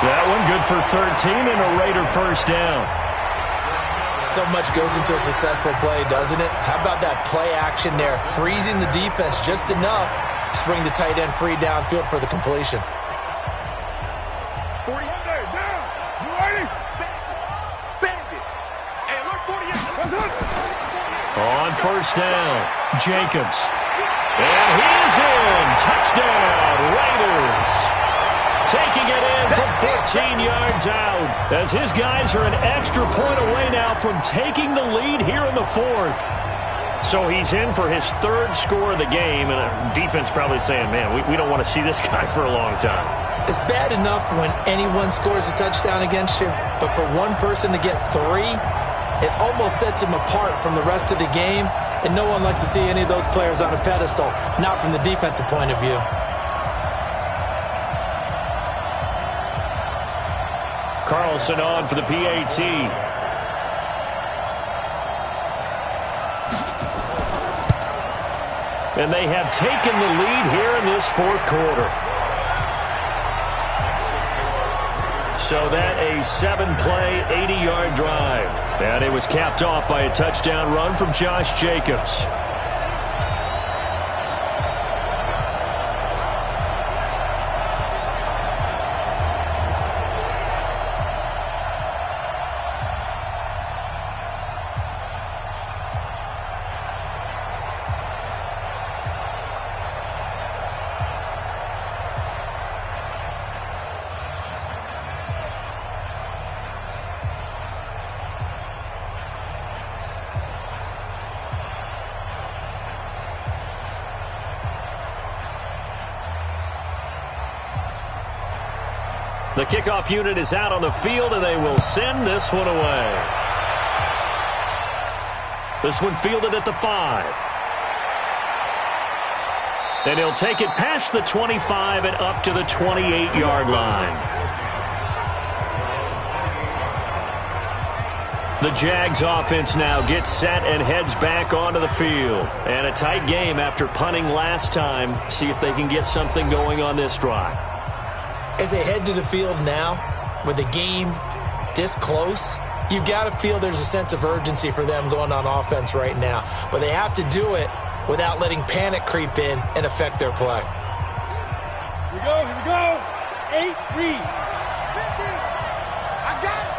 That one good for 13 and a Raider 1st down. So much goes into a successful play, doesn't it? How about that play action there, freezing the defense just enough to bring the tight end free downfield for the completion. 48 down. You ready? Bandit. Hey, look, 48. On 1st down, Jacobs. And he's in. Touchdown, Raiders. Taking it in from 14 yards out, as his guys are an extra point away now from taking the lead here in the 4th. So he's in for his 3rd score of the game, and the defense probably saying, man, we don't want to see this guy for a long time. It's bad enough when anyone scores a touchdown against you, but for one person to get 3, it almost sets him apart from the rest of the game, and no one likes to see any of those players on a pedestal, not from the defensive point of view. Carlson on for the PAT. And they have taken the lead here in this fourth quarter. So that a 7-play, 80-yard drive. And it was capped off by a touchdown run from Josh Jacobs. The kickoff unit is out on the field, and they will send this one away. This one fielded at the 5. And he'll take it past the 25 and up to the 28-yard line. The Jags offense now gets set and heads back onto the field. And a tight game after punting last time. See if they can get something going on this drive. As they head to the field now, with the game this close, you've got to feel there's a sense of urgency for them going on offense right now. But they have to do it without letting panic creep in and affect their play. Here we go. 8 read. 50. I got it.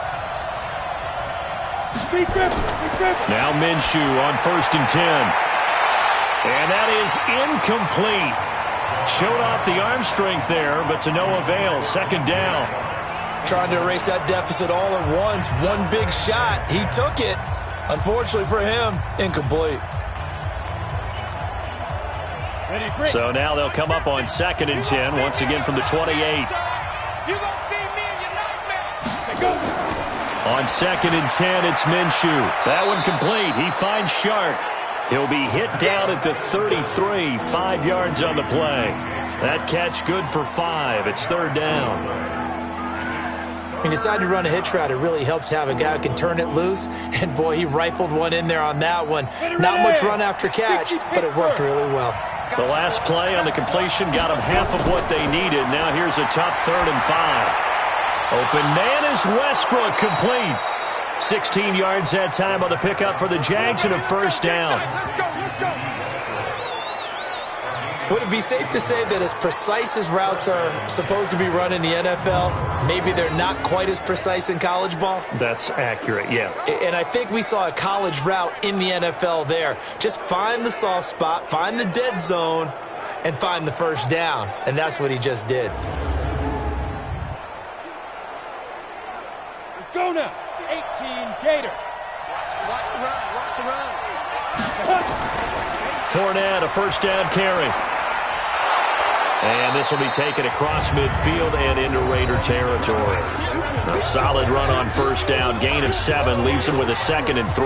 Speed grip. Now Minshew on 1st and 10. And that is incomplete. Showed off the arm strength there, but to no avail. 2nd down. Trying to erase that deficit all at once. One big shot. He took it. Unfortunately for him, incomplete. So now they'll come up on 2nd and 10, once again from the 28. You gonna see me in your nightmare. Go. On 2nd and 10, it's Minshew. That one complete. He finds Shark. He'll be hit down at the 33, 5 yards on the play. That catch good for 5. It's 3rd down. He decided to run a hitch route. It really helps to have a guy who can turn it loose. And, boy, he rifled one in there on that one. Not much run after catch, but it worked really well. The last play on the completion got them half of what they needed. Now here's a tough 3rd and 5. Open man is Westbrook, complete. 16 yards that time on the pickup for the Jags and a 1st down. Let's go. Would it be safe to say that as precise as routes are supposed to be run in the NFL, maybe they're not quite as precise in college ball? That's accurate, yeah. And I think we saw a college route in the NFL there. Just find the soft spot, find the dead zone, and find the 1st down. And that's what he just did. Let's go now. 18 Gator. Watch the run. Fournette, a 1st down carry. And this will be taken across midfield and into Raider territory. A solid run on 1st down. Gain of 7 leaves him with a 2nd and 3.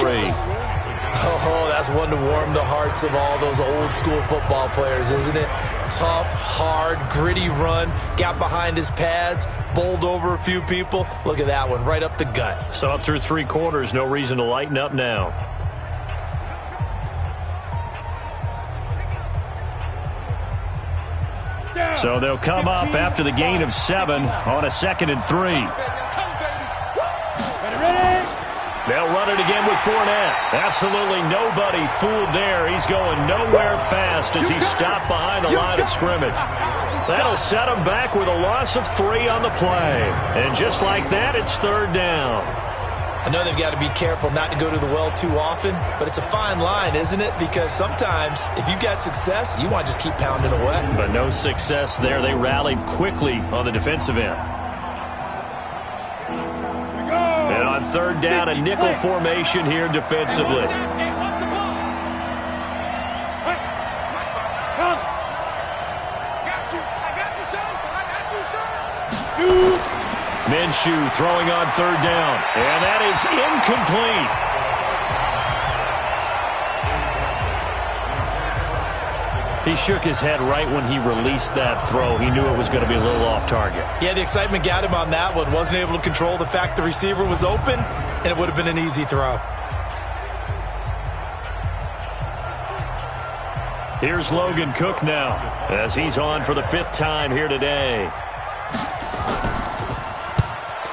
Oh, that's one to warm the hearts of all those old school football players, isn't it? Tough, hard, gritty run. Got behind his pads, bowled over a few people. Look at that one, right up the gut. So up through 3 quarters, no reason to lighten up now. So they'll come up after the gain of 7 on a 2nd and 3. They'll run it again with Fournette. Absolutely nobody fooled there. He's going nowhere fast as he's stopped behind the line of scrimmage. That'll set him back with a loss of 3 on the play. And just like that, it's 3rd down. I know they've got to be careful not to go to the well too often, but it's a fine line, isn't it? Because sometimes if you've got success, you want to just keep pounding away. But no success there. They rallied quickly on the defensive end. And on 3rd down, a nickel formation here defensively. Minshew throwing on 3rd down. And that is incomplete. He shook his head right when he released that throw. He knew it was going to be a little off target. Yeah, the excitement got him on that one. Wasn't able to control the fact the receiver was open, and it would have been an easy throw. Here's Logan Cook now, as he's on for the 5th time here today.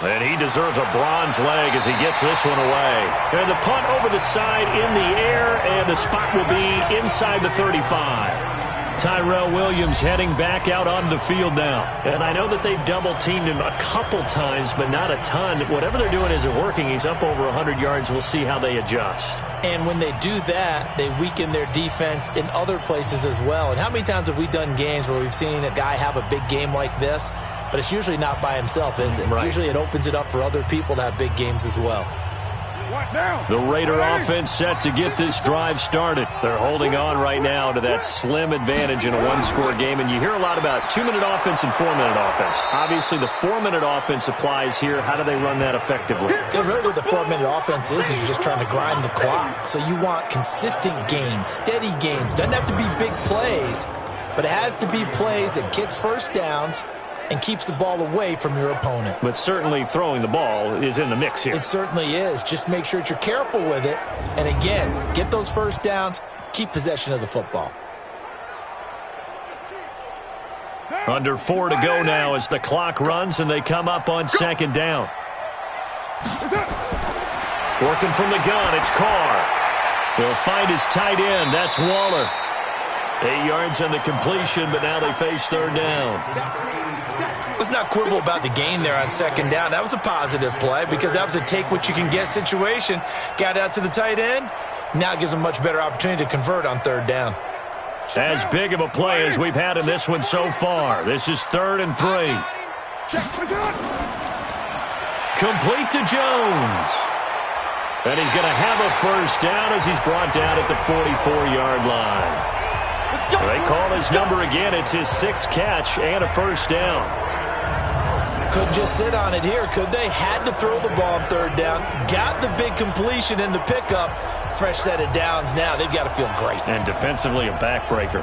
And he deserves a bronze leg as he gets this one away. And the punt over the side in the air, and the spot will be inside the 35. Tyrell Williams heading back out onto the field now. And I know that they've double-teamed him a couple times, but not a ton. Whatever they're doing isn't working. He's up over 100 yards. We'll see how they adjust. And when they do that, they weaken their defense in other places as well. And how many times have we done games where we've seen a guy have a big game like this? But it's usually not by himself, is it? Right. Usually it opens it up for other people to have big games as well. The Raider offense set to get this drive started. They're holding on right now to that slim advantage in a one-score game. And you hear a lot about 2-minute offense and 4-minute offense. Obviously, the 4-minute offense applies here. How do they run that effectively? Yeah, really what the 4-minute offense is you're just trying to grind the clock. So you want consistent gains, steady gains. Doesn't have to be big plays, but it has to be plays that gets first downs and keeps the ball away from your opponent. But certainly throwing the ball is in the mix here. It certainly is. Just make sure that you're careful with it. And again, get those first downs, keep possession of the football. Under 4 to go now as the clock runs and they come up on 2nd down. Working from the gun, it's Carr. He'll find his tight end. That's Waller. 8 yards on the completion, but now they face 3rd down. Let's not quibble about the gain there on 2nd down. That was a positive play because that was a take-what-you-can-get situation. Got out to the tight end. Now it gives them a much better opportunity to convert on 3rd down. As big of a play as we've had in this one so far. This is 3rd and 3. Complete to Jones. And he's going to have a first down as he's brought down at the 44-yard line. They call his number again. It's his 6th catch and a first down. Couldn't just sit on it here, could they? Had to throw the ball on 3rd down. Got the big completion in the pickup. Fresh set of downs now. They've got to feel great. And defensively, a backbreaker.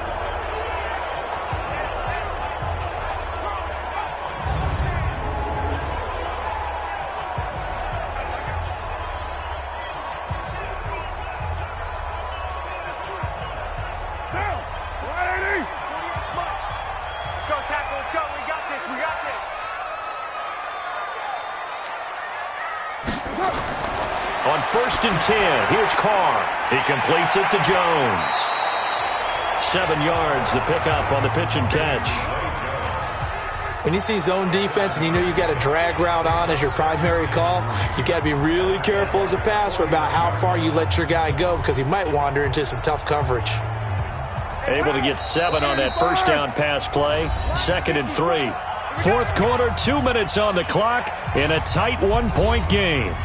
On 1st and 10, here's Carr. He completes it to Jones. 7 yards, the pickup on the pitch and catch. When you see zone defense and you know you've got a drag route on as your primary call, you've got to be really careful as a passer about how far you let your guy go because he might wander into some tough coverage. Able to get 7 on that first down pass play. 2nd and 3. 4th quarter, 2 minutes on the clock in a tight 1-point game.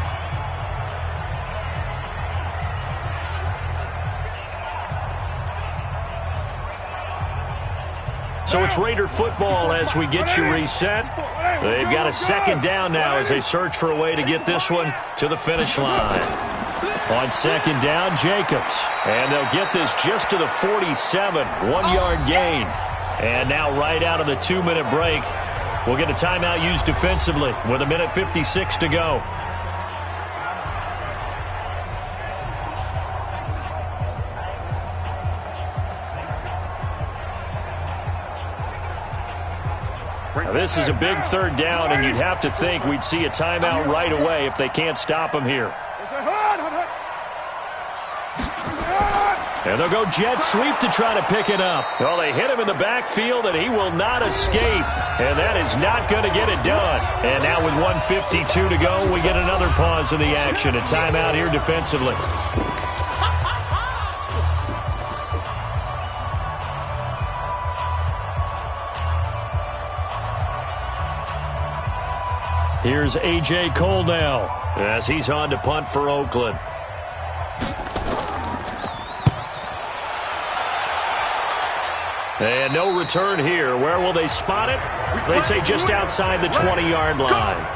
So it's Raider football as we get you reset. They've got a 2nd down now as they search for a way to get this one to the finish line. On 2nd down, Jacobs. And they'll get this just to the 47, 1-yard gain. And now right out of the 2-minute break, we'll get a timeout used defensively with 1:56 to go. Now, this is a big 3rd down, and you'd have to think we'd see a timeout right away if they can't stop him here. And they'll go jet sweep to try to pick it up. Well, they hit him in the backfield, and he will not escape. And that is not going to get it done. And now with 1:52 to go, we get another pause in the action. A timeout here defensively. Here's A.J. Cole now as he's on to punt for Oakland. And no return here. Where will they spot it? They say just outside the 20-yard line.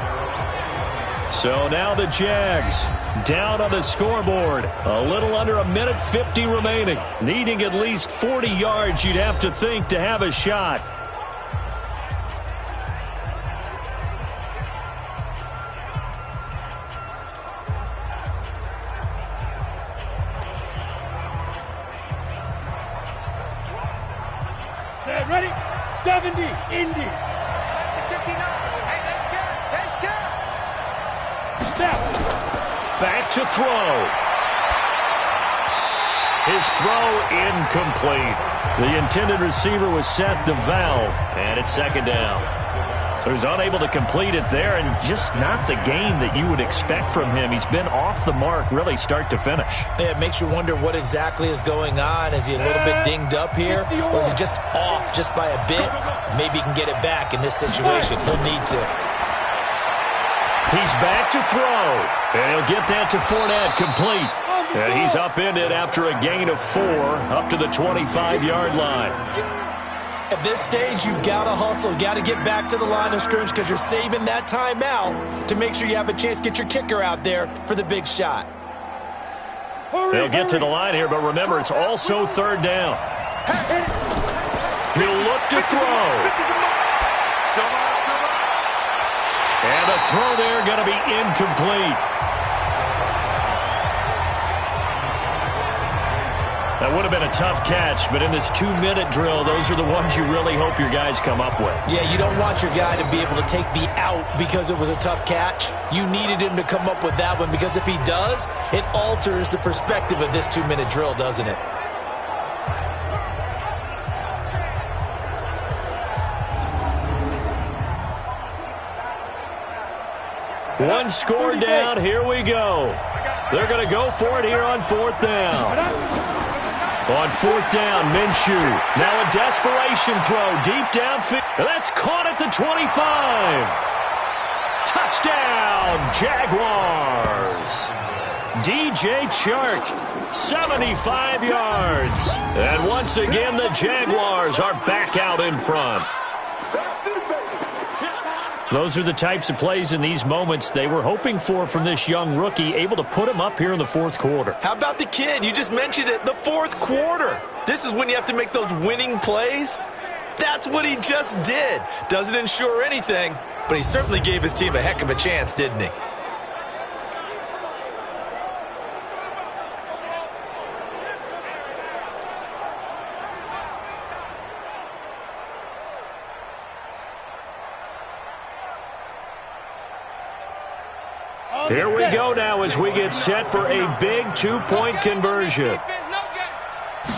So now the Jags down on the scoreboard. A little under a minute 50 remaining. Needing at least 40 yards, you'd have to think, to have a shot. Set, ready? 70, Indy. 59. Hey, they scared. Step. Back to throw. His throw incomplete. The intended receiver was set to valve, and it's second down. So he's unable to complete it there, and just not the game that you would expect from him. He's been off the mark really start to finish. Yeah, it makes you wonder what exactly is going on. Is he a little bit dinged up here, or is he just off just by a bit? Maybe he can get it back in this situation. He'll need to. He's back to throw, and he'll get that to Fournette, complete. And he's upended after a gain of 4 up to the 25-yard line. At this stage, you've got to hustle. Got to get back to the line of scrimmage because you're saving that timeout to make sure you have a chance to get your kicker out there for the big shot. They'll get to the line here, but remember, it's also third down. He'll look to throw. And the throw there going to be incomplete. That would have been a tough catch, but in this 2-minute drill, those are the ones you really hope your guys come up with. Yeah, you don't want your guy to be able to take the out because it was a tough catch. You needed him to come up with that one because if he does, it alters the perspective of this 2-minute drill, doesn't it? One score down, here we go. They're going to go for it here on fourth down. On fourth down, Minshew. Now a desperation throw deep downfield. And that's caught at the 25. Touchdown, Jaguars. DJ Chark, 75 yards. And once again, the Jaguars are back out in front. Those are the types of plays in these moments they were hoping for from this young rookie, able to put him up here in the fourth quarter. How about the kid? You just mentioned it, the fourth quarter. This is when you have to make those winning plays. That's what he just did. Doesn't ensure anything, but he certainly gave his team a heck of a chance, didn't he? Here we go now as we get set for a big two-point conversion.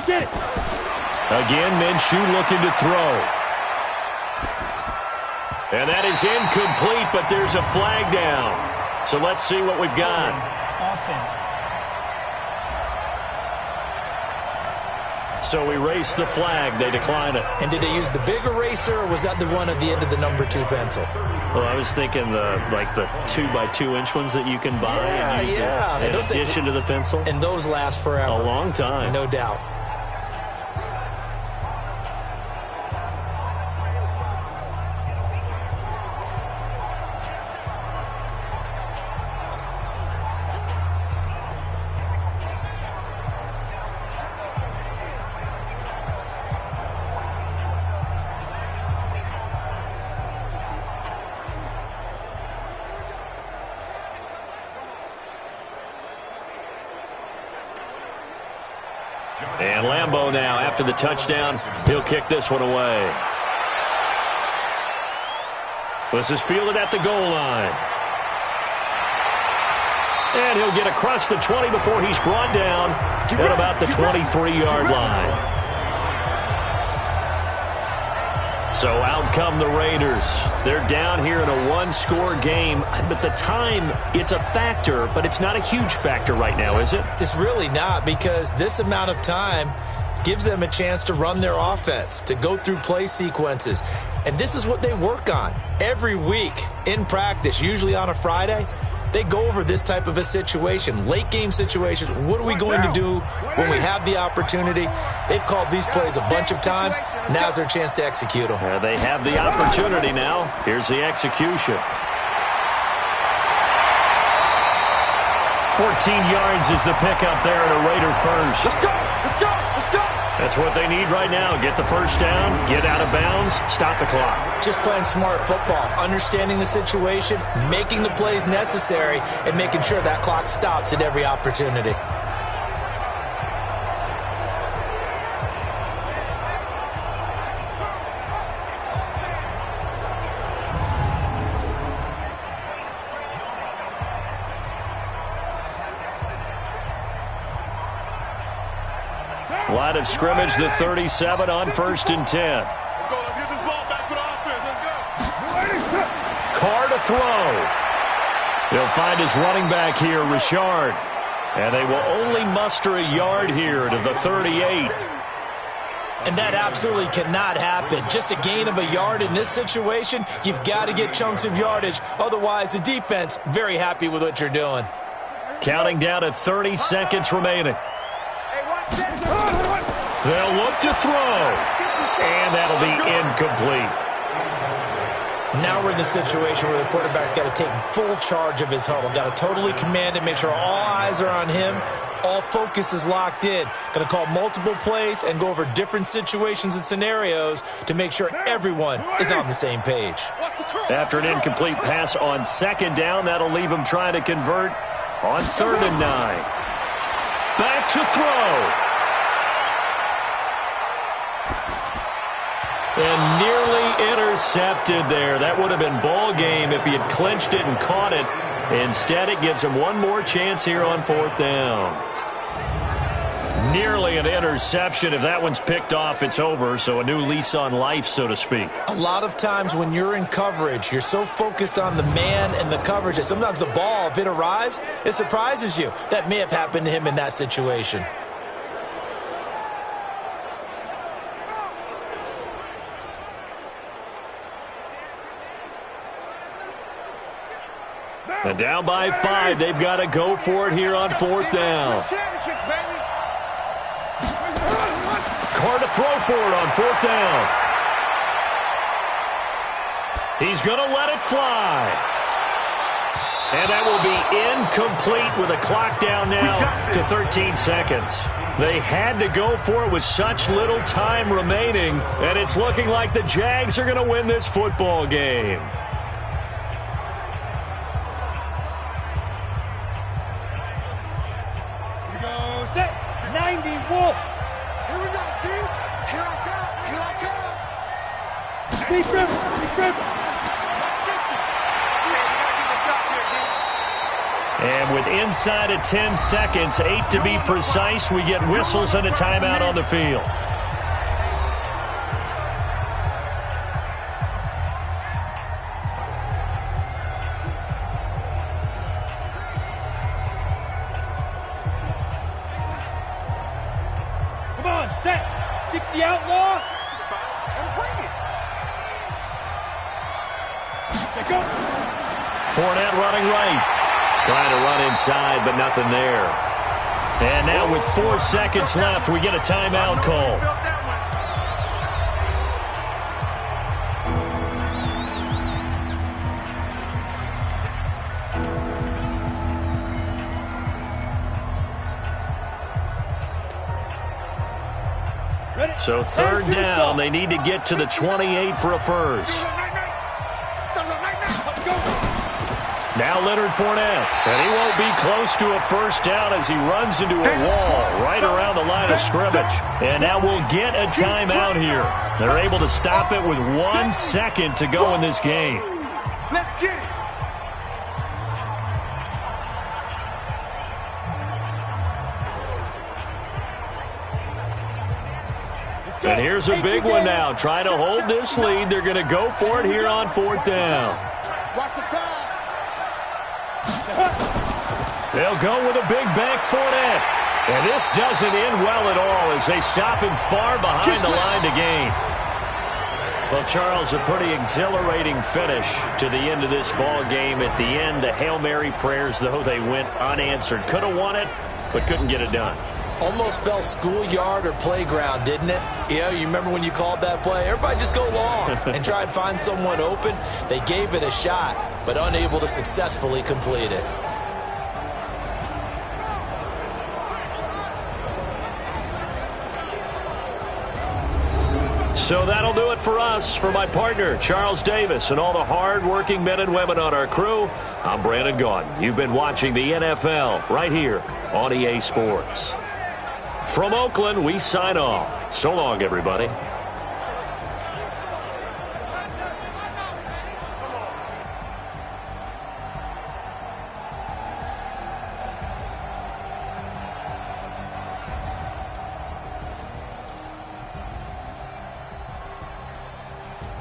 Again, Minshew looking to throw. And that is incomplete, but there's a flag down. So let's see what we've got. Offense. So we race the flag. They decline it. And did they use the big eraser, or was that the one at the end of the number 2 pencil? Well, I was thinking the 2x2-inch ones that you can buy and use in addition to the pencil. And those last forever. A long time. No doubt. And Lambeau now, after the touchdown, he'll kick this one away. This is fielded at the goal line. And he'll get across the 20 before he's brought down at about the 23-yard line. So out come the Raiders. They're down here in a one-score game. But the time, it's a factor, but it's not a huge factor right now, is it? It's really not, because this amount of time gives them a chance to run their offense, to go through play sequences. And this is what they work on every week in practice, usually on a Friday. They go over this type of a situation, late game situation. What are we going to do when we have the opportunity? They've called these plays a bunch of times. Now's their chance to execute them. They have the opportunity now. Here's the execution. 14 yards is the pickup there at a Raider first. Let's go! Let's go! Let's go! That's what they need right now. Get the first down, get out of bounds, stop the clock. Just playing smart football, understanding the situation, making the plays necessary, and making sure that clock stops at every opportunity. Line of scrimmage, the 37 on 1st and 10. Let's go. Let's get this ball back for the offense. Let's go. Carr to throw. He'll find his running back here, Richard. And they will only muster a yard here to the 38. And that absolutely cannot happen. Just a gain of a yard in this situation, you've got to get chunks of yardage. Otherwise, the defense, very happy with what you're doing. Counting down to 30 seconds remaining. They'll look to throw. And that'll be incomplete. Now we're in the situation where the quarterback's got to take full charge of his huddle. Got to totally command it, make sure all eyes are on him. All focus is locked in. Going to call multiple plays and go over different situations and scenarios to make sure everyone is on the same page. After an incomplete pass on 2nd down, that'll leave him trying to convert on 3rd and 9. Back to throw. And nearly intercepted there. That would have been ball game if he had clinched it and caught it. Instead, it gives him one more chance here on 4th down. Nearly an interception. If that one's picked off, it's over. So a new lease on life, so to speak. A lot of times when you're in coverage, you're so focused on the man and the coverage that sometimes the ball, if it arrives, it surprises you. That may have happened to him in that situation. And down by 5, they've got to go for it here on 4th down. Carr to throw for it on 4th down. He's going to let it fly. And that will be incomplete with a clock down now to 13 seconds. They had to go for it with such little time remaining, and it's looking like the Jags are going to win this football game. Set 90 Wolf. Here we go, team. Here I come. Here I come. Deep river. Deep river. And with inside of 10 seconds, 8 to be precise, we get whistles and a timeout on the field. Set. 60 outlaw. And bring it. Check go. Fournette running right. Trying to run inside, but nothing there. And now with 4 seconds left, we get a timeout call. So 3rd down, they need to get to the 28 for a first. Now Leonard Fournette, and he won't be close to a first down as he runs into a wall right around the line of scrimmage. And now we'll get a timeout here. They're able to stop it with 1 second to go in this game. Let's get it. And here's a big one now. Trying to hold this lead. They're going to go for it here on 4th down. Watch the pass. They'll go with a big bank Fournette. And this doesn't end well at all as they stop him far behind the line to gain. Well, Charles, a pretty exhilarating finish to the end of this ball game. At the end, the Hail Mary prayers, though, they went unanswered. Could have won it, but couldn't get it done. Almost felt schoolyard or playground, didn't it? Yeah, you remember when you called that play? Everybody just go long and try and find someone open. They gave it a shot, but unable to successfully complete it. So that'll do it for us. For my partner, Charles Davis, and all the hard-working men and women on our crew, I'm Brandon Gaudin. You've been watching the NFL right here on EA Sports. From Oakland, we sign off. So long, everybody.